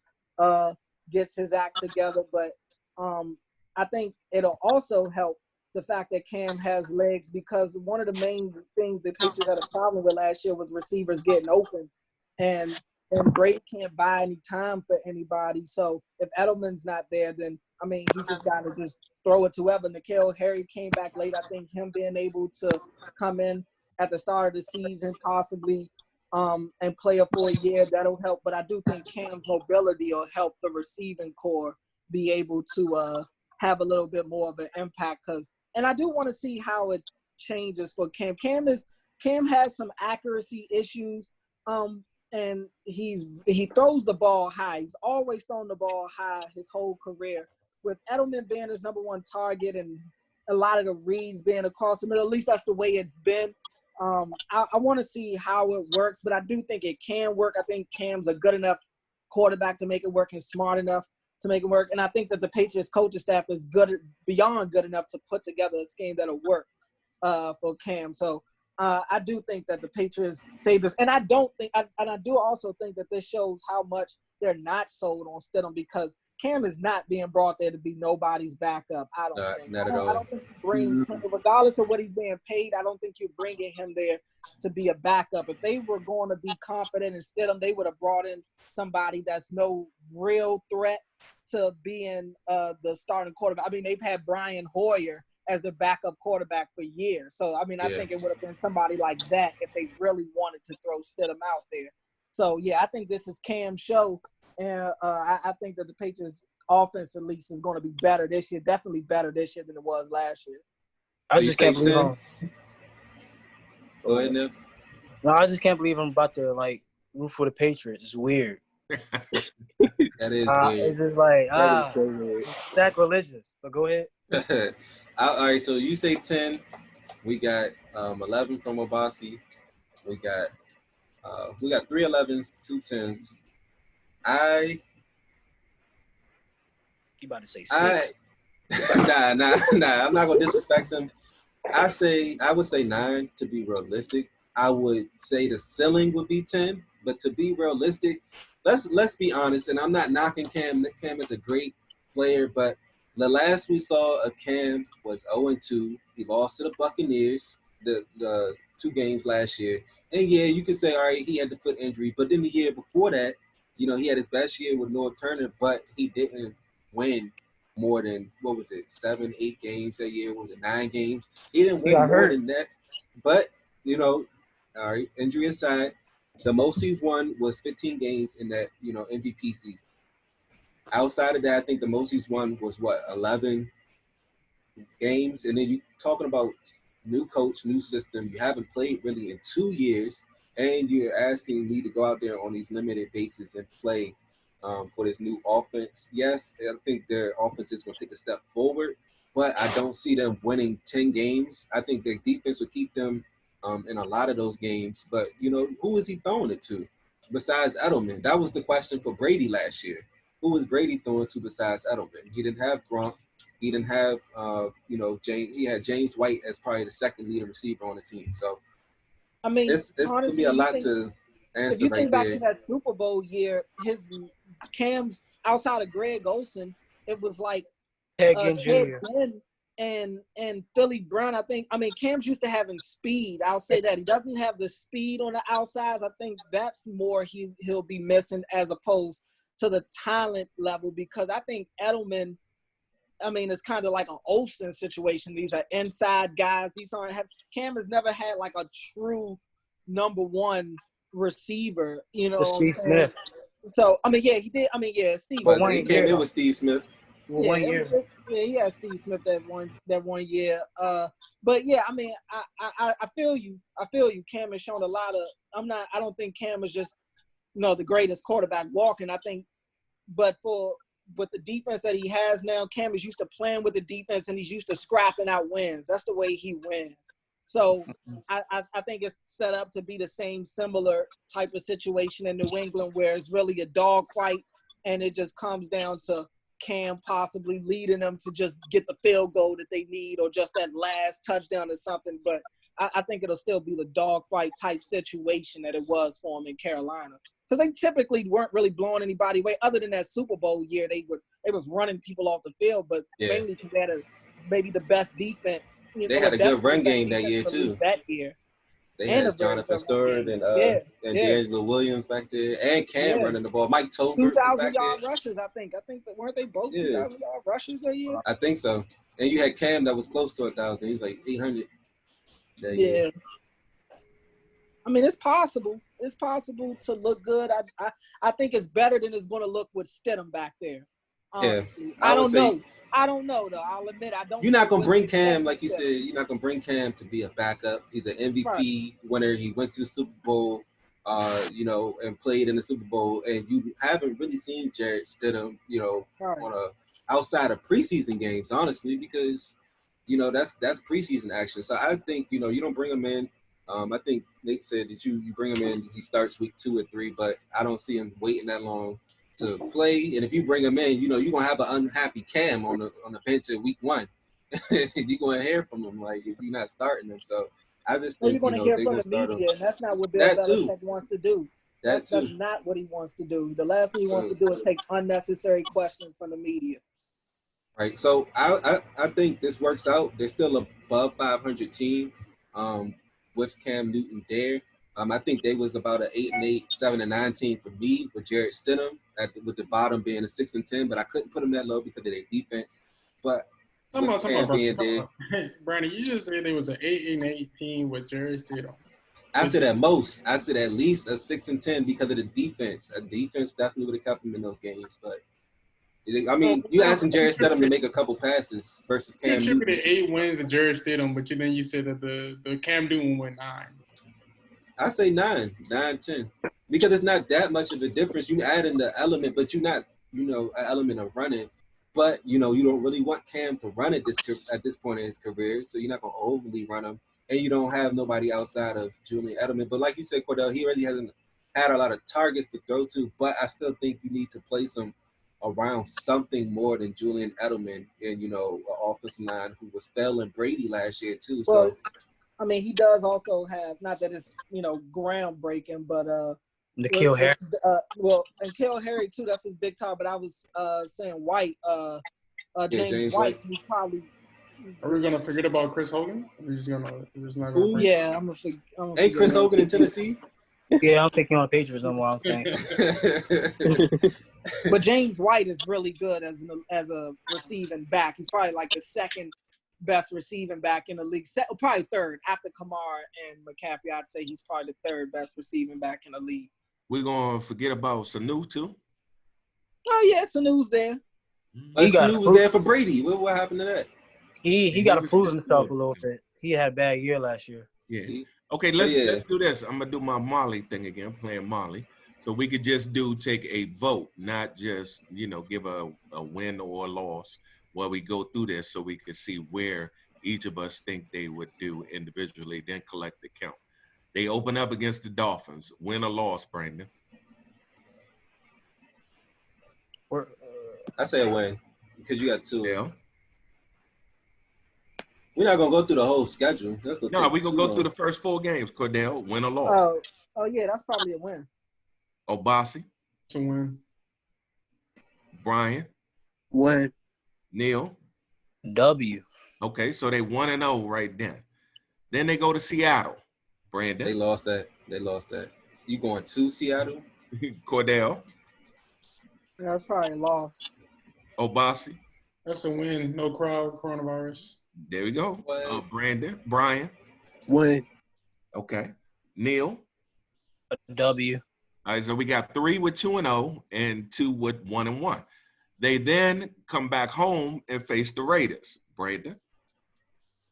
gets his act together. But I think it'll also help the fact that Cam has legs, because one of the main things the Patriots had a problem with last year was receivers getting open. And Brady can't buy any time for anybody. So if Edelman's not there, then, I mean, he's just got to just throw it to whoever. N'Keal Harry came back late. I think him being able to come in at the start of the season possibly and play a full year, that'll help. But I do think Cam's mobility will help the receiving core be able to have a little bit more of an impact. And I do want to see how it changes for Cam. Cam has some accuracy issues. And he throws the ball high. He's always thrown the ball high his whole career. With Edelman being his number 1 target and a lot of the reads being across the middle, at least that's the way it's been. I want to see how it works, but I do think it can work. I think Cam's a good enough quarterback to make it work and smart enough to make it work. And I think that the Patriots coaching staff is beyond good enough to put together a scheme that'll work for Cam. So I do think that the Patriots saved us. And I do also think that this shows how much they're not sold on Stidham, because Cam is not being brought there to be nobody's backup. I don't think. Not at all. I don't think you bring him, regardless of what he's being paid, I don't think you're bringing him there to be a backup. If they were going to be confident in Stidham, they would have brought in somebody that's no real threat to being the starting quarterback. I mean, they've had Brian Hoyer as the backup quarterback for years. So, I mean, I think it would have been somebody like that if they really wanted to throw Stidham out there. So, yeah, I think this is Cam's show. And I think that the Patriots offense at least is going to be better this year. Definitely better this year than it was last year. I just can't believe him. Go ahead, Nip. No, I just can't believe I'm about to like root for the Patriots. It's weird. That is weird. It's just like so weird. sacrilegious. But go ahead. All right, so you say 10. We got 11 from Obasi. We got 3 11s, 2 10s. You about to say 6? Nah. I'm not gonna disrespect them. I would say 9 to be realistic. I would say the ceiling would be 10, but to be realistic, let's be honest. And I'm not knocking Cam. Cam is a great player, but the last we saw of Cam was 0-2. He lost to the Buccaneers the 2 games last year. And yeah, you could say, all right, he had the foot injury, but then the year before that, you know, he had his best year with North Turner, but he didn't win more than, 7, 8 games that year? Was it 9 games? He didn't win more than that. But, you know, all right, injury aside, the most he won was 15 games in that, you know, MVP season. Outside of that, I think the most he's won was 11 games. And then you talking about new coach, new system. You haven't played really in 2 years, and you're asking me to go out there on these limited bases and play for this new offense. Yes, I think their offense is going to take a step forward, but I don't see them winning 10 games. I think their defense will keep them in a lot of those games. But, you know, who is he throwing it to besides Edelman? That was the question for Brady last year. Who was Brady throwing to besides Edelman? He didn't have Gronk. He didn't have, James. He had James White as probably the second leading receiver on the team. So, I mean, it's going to be a lot to answer. If you think right back to that Super Bowl year, Cam's outside of Greg Olsen, it was like Ted Ginn and Philly Brown. I mean, Cam's used to having speed. I'll say that. He doesn't have the speed on the outsides. I think that's more he'll be missing as opposed to the talent level, because I think Edelman, I mean, it's kind of like an Olsen situation. These are inside guys. Cam has never had like a true number one receiver, you know. Steve Smith. So, I mean, yeah, he did. I mean, yeah, Steve. But he came in with Steve Smith. Yeah, 1 year. He had Steve Smith that one year. But yeah, I mean, I feel you. Cam has shown a lot of. I don't think Cam is just, the greatest quarterback walking. I think, but with the defense that he has now, Cam is used to playing with the defense, and he's used to scrapping out wins. That's the way he wins. So I think it's set up to be the same similar type of situation in New England, where it's really a dogfight, and it just comes down to Cam possibly leading them to just get the field goal that they need, or just that last touchdown or something. But I think it'll still be the dogfight type situation that it was for him in Carolina. Because they typically weren't really blowing anybody away, other than that Super Bowl year. They was running people off the field, but mainly because they had maybe the best defense. They had a good run game that year too. That year, they had Jonathan Stewart and D'Angelo Williams back there, and Cam running the ball. Mike Tolbert, 2,000-yard rushes. I think that weren't they both 2,000-yard rushes that year? I think so. And you had Cam that was close to 1,000. He was like 800. That year. I mean, it's possible. It's possible to look good. I think it's better than it's going to look with Stidham back there. Honestly. I don't know. I don't know, though. I'll admit I don't. You're not going to bring Cam, like you said, you're not going to bring Cam to be a backup. He's an MVP winner. He went to the Super Bowl, and played in the Super Bowl. And you haven't really seen Jarrett Stidham, on outside of preseason games, honestly, because, that's preseason action. So I think, you don't bring him in. I think Nick said that you bring him in, he starts week 2 or 3, but I don't see him waiting that long to play. And if you bring him in, you're going to have an unhappy Cam on the bench at week 1. You're going to hear from him, like, if you're not starting him. So I just think, you're going to hear from the media, and that's not what Bill Belichick wants to do. That's not what he wants to do. The last thing he wants to do is take unnecessary questions from the media. Right. So I think this works out. They're still above 500 team. With Cam Newton there. I think they was about an 8-8, 7-9 team for me with Jarrett Stidham, with the bottom being a 6-10, but I couldn't put them that low because of their defense. But Brandon, you just said there was an 8-8 team with Jarrett Stidham. I said at most. I said at least a 6-10 because of the defense. A defense definitely would have kept them in those games, but I mean, you asking Jared Stidham to make a couple passes versus Cam You Newton. attributed 8 wins to Jared Stidham, but then you said that the Cam Newton went 9. I say 9, 10. Because it's not that much of a difference. You add in the element, but you're not, an element of running. But, you don't really want Cam to run at this point in his career, so you're not going to overly run him. And you don't have nobody outside of Julian Edelman. But like you said, Cordell, he really hasn't had a lot of targets to throw to. But I still think you need to place him around something more than Julian Edelman and, an offensive line who was failing Brady last year too. Well, So, I mean, he does also have, not that it's, groundbreaking, but N'Keal Harry. And N'Keal Harry too, that's his big time. But I was saying White, James White. White, probably. Are we gonna forget about Chris Hogan? We're just not gonna. Ooh, yeah, I'm gonna. Ain't Chris Hogan in Tennessee? Yeah, I don't think you're on the Patriots no more. I don't think. But James White is really good as a receiving back. He's probably like the second best receiving back in the league. Probably third after Kamara and McCaffrey. I'd say he's probably the third best receiving back in the league. We're gonna forget about Sanu too. Oh yeah, Sanu's there. Sanu was there for Brady. What happened to that? He got to prove himself a little bit. He had a bad year last year. Yeah. Okay, let's do this. I'm gonna do my Molly thing again, playing Molly. So we could just take a vote, not just, give a win or a loss while we go through this so we can see where each of us think they would do individually, then collect the count. They open up against the Dolphins. Win or loss, Brandon? I say a win because you got 2. Yeah. We're not going to go through the whole schedule. No, we're going to go through the first 4 games, Cordell. Win or loss? Oh yeah, that's probably a win. Obasi? It's a win. Brian? Win. Neil? W. Okay, so they 1-0 right then. Then they go to Seattle. Brandon? They lost that. You going to Seattle? Cordell? Yeah, that's probably a loss. Obasi? That's a win. No crowd, coronavirus. There we go. Brandon? Brian? Win. Okay. Neil? A W. All right, so we got 3 with 2-0 and 2 with 1-1. They then come back home and face the Raiders. Brandon?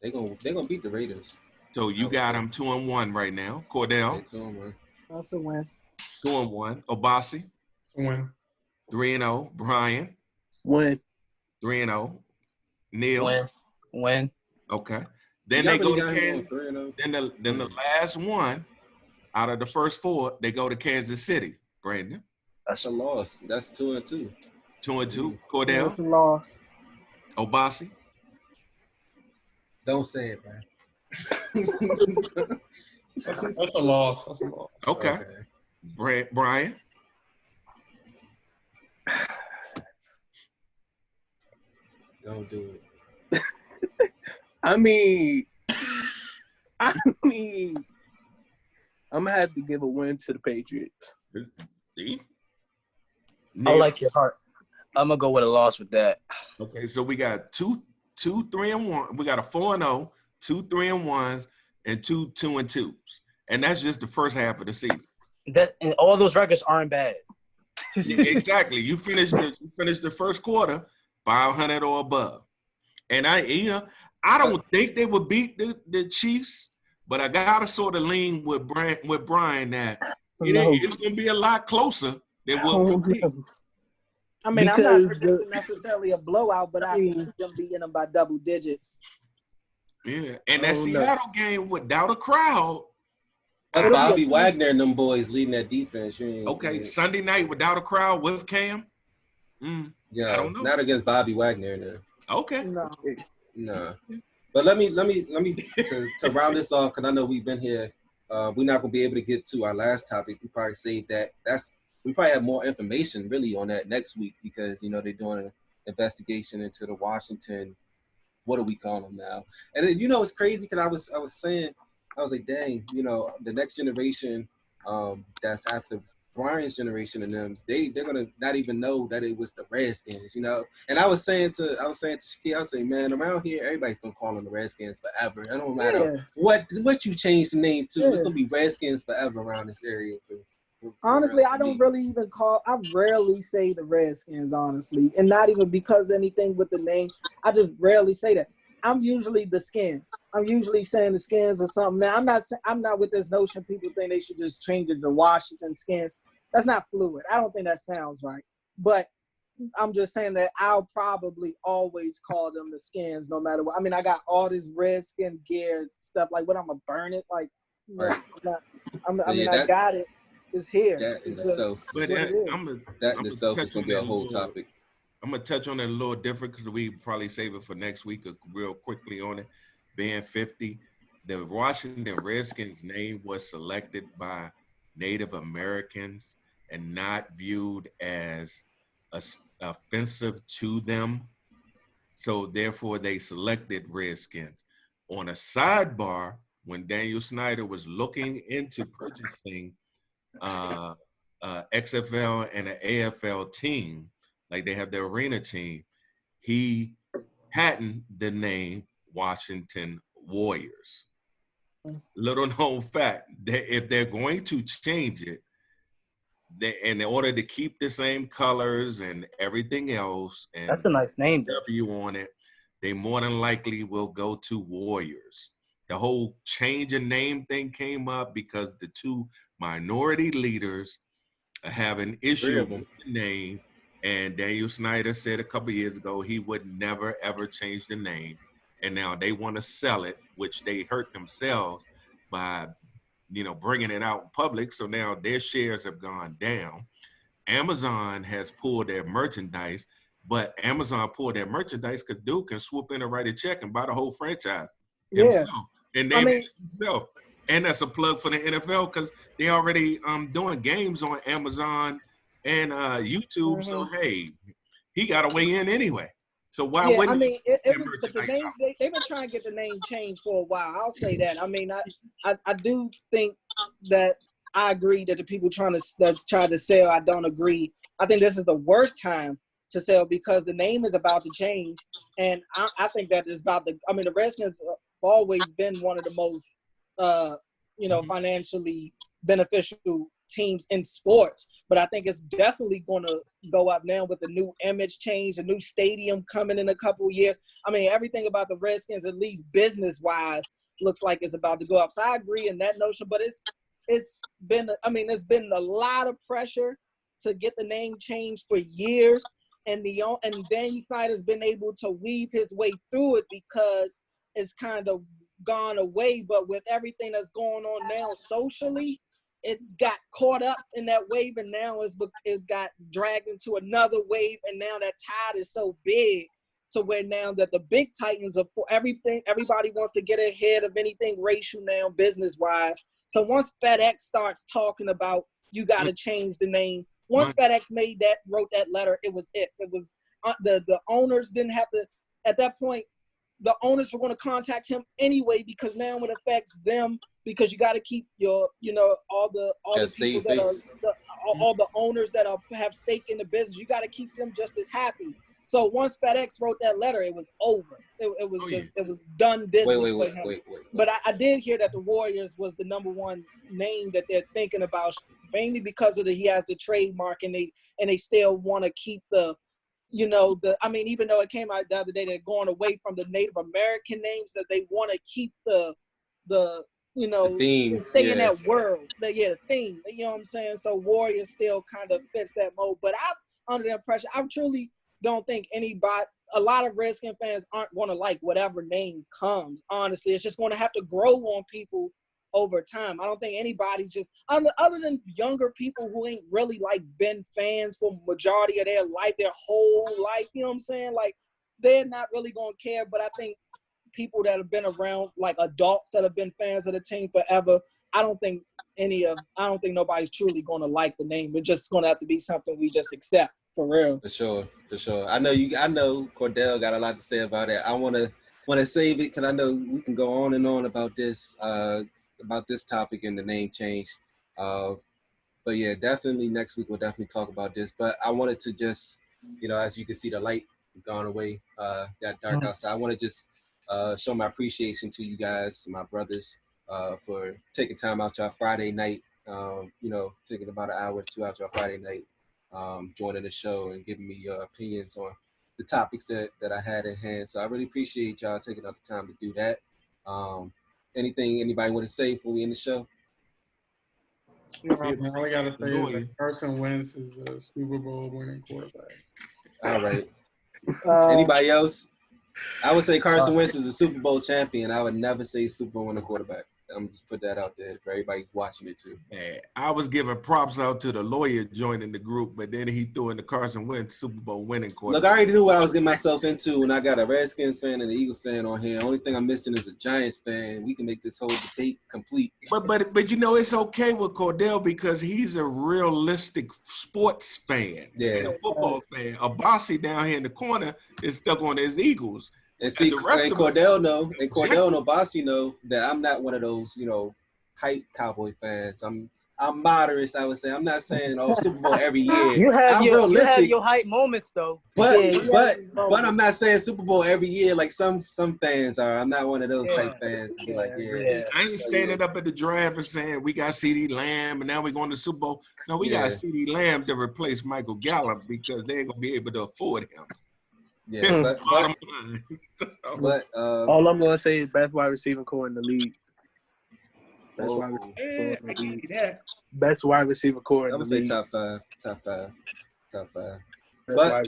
They're gonna beat the Raiders. So you got them 2-1 right now. Cordell? That's a win. 2-1. Obasi? It's a win. 3-0. Brian? Win. 3-0. Neil? Win. Okay. Then they go to Kansas. Then the last one out of the first 4, they go to Kansas City. Brandon? That's a loss. That's 2-2. 2-2. Cordell? That's a loss. Obasi? Don't say it, man. That's a loss. That's a loss. Okay. Brian? Don't do it. I mean, I'm gonna have to give a win to the Patriots. See? I like your heart. I'm gonna go with a loss with that. Okay, so we got 2 3-1. We got a 4-0, 2 3-1s, and 2 2-2s, and that's just the first half of the season. And all those records aren't bad. Exactly. You finished the first quarter 500 or above, and I don't think they would beat the Chiefs, but I gotta sort of lean with Brian that it's gonna be a lot closer than what we think. I mean, I'm not predicting necessarily a blowout, but I can see them beating them by double digits. Yeah, and that Seattle game without a crowd. Bobby Wagner and them boys leading that defense. Sunday night without a crowd with Cam. Yeah, I don't know. Not against Bobby Wagner. No. Okay. No. But let me to round this off, because I know we've been here. We're not gonna be able to get to our last topic. We probably saved that. We probably have more information really on that next week, because they're doing an investigation into the Washington. What do we call them now? And then, it's crazy, because I was saying, I was like, dang, the next generation that's after Brian's generation and them, they're gonna not even know that it was the Redskins, And I was saying to Shaquille, I was saying, man, around here everybody's gonna call them the Redskins forever. It don't matter what you change the name to. It's gonna be Redskins forever around this area for Honestly, I don't really even I rarely say the Redskins, honestly. And not even because anything with the name. I just rarely say that. I'm usually the Skins. I'm usually saying the Skins or something. Now, I'm not with this notion people think they should just change it to Washington Skins. That's not fluid. I don't think that sounds right. But I'm just saying that I'll probably always call them the Skins no matter what. I mean, I got all this Redskin gear stuff. Like, what, I'm going to burn it? Like, right. I got it. It's here. That in it's itself, but that in itself is going to be a whole topic. I'm going to touch on it a little different because we probably save it for next week real quickly on it. Being 50, the Washington Redskins name was selected by Native Americans and not viewed as offensive to them. So therefore they selected Redskins. On a sidebar, when Daniel Snyder was looking into purchasing XFL and an AFL team, like they have the arena team, he patented the name Washington Warriors. Little known fact that if they're going to change it, in order to keep the same colors and everything else, and that's a nice name, W on it, they more than likely will go to Warriors. The whole change in name thing came up because the two minority leaders have an issue with the name, and Daniel Snyder said a couple of years ago he would never ever change the name, and now they want to sell it, which they hurt themselves by bringing it out in public. So now their shares have gone down. Amazon has pulled their merchandise, but Amazon pulled their merchandise because dude can swoop in and write a check and buy the whole franchise himself and name it himself. And that's a plug for the NFL because they're already doing games on Amazon and YouTube. So hey, he got a way in anyway. So why wouldn't it was, but the name they've been trying to get the name changed for a while. I'll say that. I mean, I do think that I agree that the people that's trying to sell, I don't agree. I think this is the worst time to sell because the name is about to change, and I think that is about the. I mean, the Redskins have always been one of the most, financially beneficial teams in sports, but I think it's definitely going to go up now with the new image change, the new stadium coming in a couple of years. I mean, everything about the Redskins, at least business-wise, looks like it's about to go up. So I agree in that notion, but it's been a lot of pressure to get the name changed for years, and Daniel Snyder's been able to weave his way through it because it's kind of gone away. But with everything that's going on now socially, it's got caught up in that wave, and now it got dragged into another wave, and now that tide is so big to where now that the big titans are for everything, everybody wants to get ahead of anything racial now, business-wise. So once FedEx starts talking about you got to change the name, once FedEx wrote that letter, it was the owners didn't have to, at that point, the owners were going to contact him anyway because now it affects them because you got to keep your, all the people that are, all the owners that have stake in the business, you got to keep them just as happy. So once FedEx wrote that letter, it was over. It was done. Wait. But I did hear that the Warriors was the number one name that they're thinking about, mainly because of he has the trademark, and they still want to keep the, even though it came out the other day, they're going away from the Native American names, that they want to keep the theme, stay in that world. The theme. You know what I'm saying? So Warriors still kind of fits that mode. But I'm under the impression, I truly don't think a lot of Redskin fans aren't going to like whatever name comes. Honestly, it's just going to have to grow on people over time. I don't think anybody just other than younger people who ain't really been fans for majority of their life, their whole life. You know what I'm saying? Like, they're not really going to care. But I think people that have been around, like adults that have been fans of the team forever, I don't think nobody's truly going to like the name. It's just going to have to be something we just accept. For real. For sure. I know Cordell got a lot to say about it. I want to save it because I know we can go on and on about this topic and the name change. But yeah, definitely next week we'll definitely talk about this. But I wanted to just, as you can see, the light gone away, that dark outside. I want to just show my appreciation to you guys, my brothers, for taking time out your Friday night taking about an hour or two out your Friday night, joining the show and giving me your opinions on the topics that I had in hand. So I really appreciate y'all taking out the time to do that. Anything anybody want to say before we end the show? No, man, all I gotta say is that Carson Wentz is a Super Bowl winning quarterback. All right. Anybody else? I would say Carson Wentz is a Super Bowl champion. I would never say Super Bowl winning quarterback. I'm just put that out there for everybody who's watching it too. Man, I was giving props out to the lawyer joining the group, but then he threw in the Carson Wentz Super Bowl winning quarterback. Look, I already knew what I was getting myself into when I got a Redskins fan and an Eagles fan on here. Only thing I'm missing is a Giants fan. We can make this whole debate complete. But it's okay with Cordell because he's a realistic sports fan. Yeah. And a football fan. A bossy down here in the corner is stuck on his Eagles. And see, Cordell know, Bossy know that I'm not one of those, hype Cowboy fans. I'm moderate, I would say. I'm not saying Super Bowl every year. You have your hype moments though. But I'm not saying Super Bowl every year like some fans are. I'm not one of those type fans. I ain't standing up at the draft and saying we got CeeDee Lamb and now we're going to Super Bowl. No, we got CeeDee Lamb to replace Michael Gallup because they ain't gonna be able to afford him. Yeah, but all I'm gonna say is best wide receiving core in the league. Best wide receiver core in the league. I'm gonna say top five. But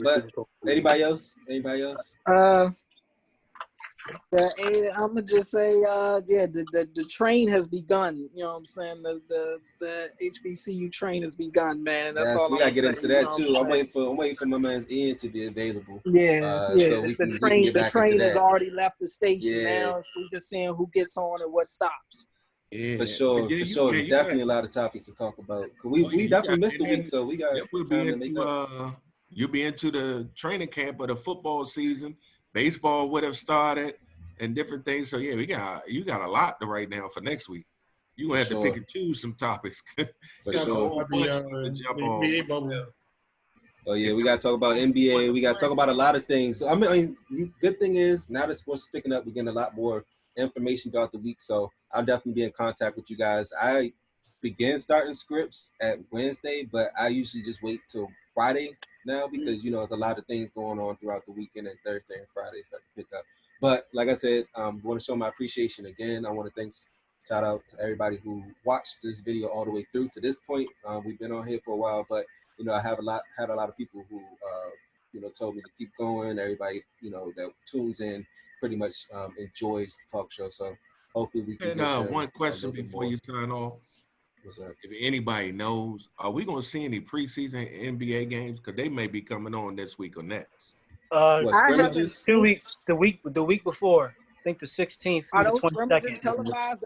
anybody else? I'm gonna just say, the train has begun. You know what I'm saying? The HBCU train has begun, man. That's all. We gotta get into that too. I'm waiting for my man's Ian to be available. So the train has already left the station now. So we're just seeing who gets on and what stops. Yeah, for sure. Definitely a lot of topics to talk about. We definitely missed a week, so we got. You'll be into the training camp of the football season. Baseball would have started and different things. So you got a lot right now for next week. You gonna have to pick and choose some topics. For sure. Oh yeah, we gotta talk about NBA. We gotta talk about a lot of things. So I mean, good thing is now that sports is picking up, we're getting a lot more information throughout the week. So I'll definitely be in contact with you guys. I began starting scripts at Wednesday, but I usually just wait till Friday now because there's a lot of things going on throughout the weekend, and Thursday and Friday start to pick up. But like I said, I want to show my appreciation again. I want to shout out to everybody who watched this video all the way through to this point. We've been on here for a while, but I had a lot of people who told me to keep going. Everybody that tunes in pretty much enjoys the talk show. So hopefully we can. And one question before you sign off. What's up? If anybody knows, are we going to see any preseason NBA games? Because they may be coming on this week or next. I haven't 2 weeks. The week before. I think the 16th. Are those scrimmages televised?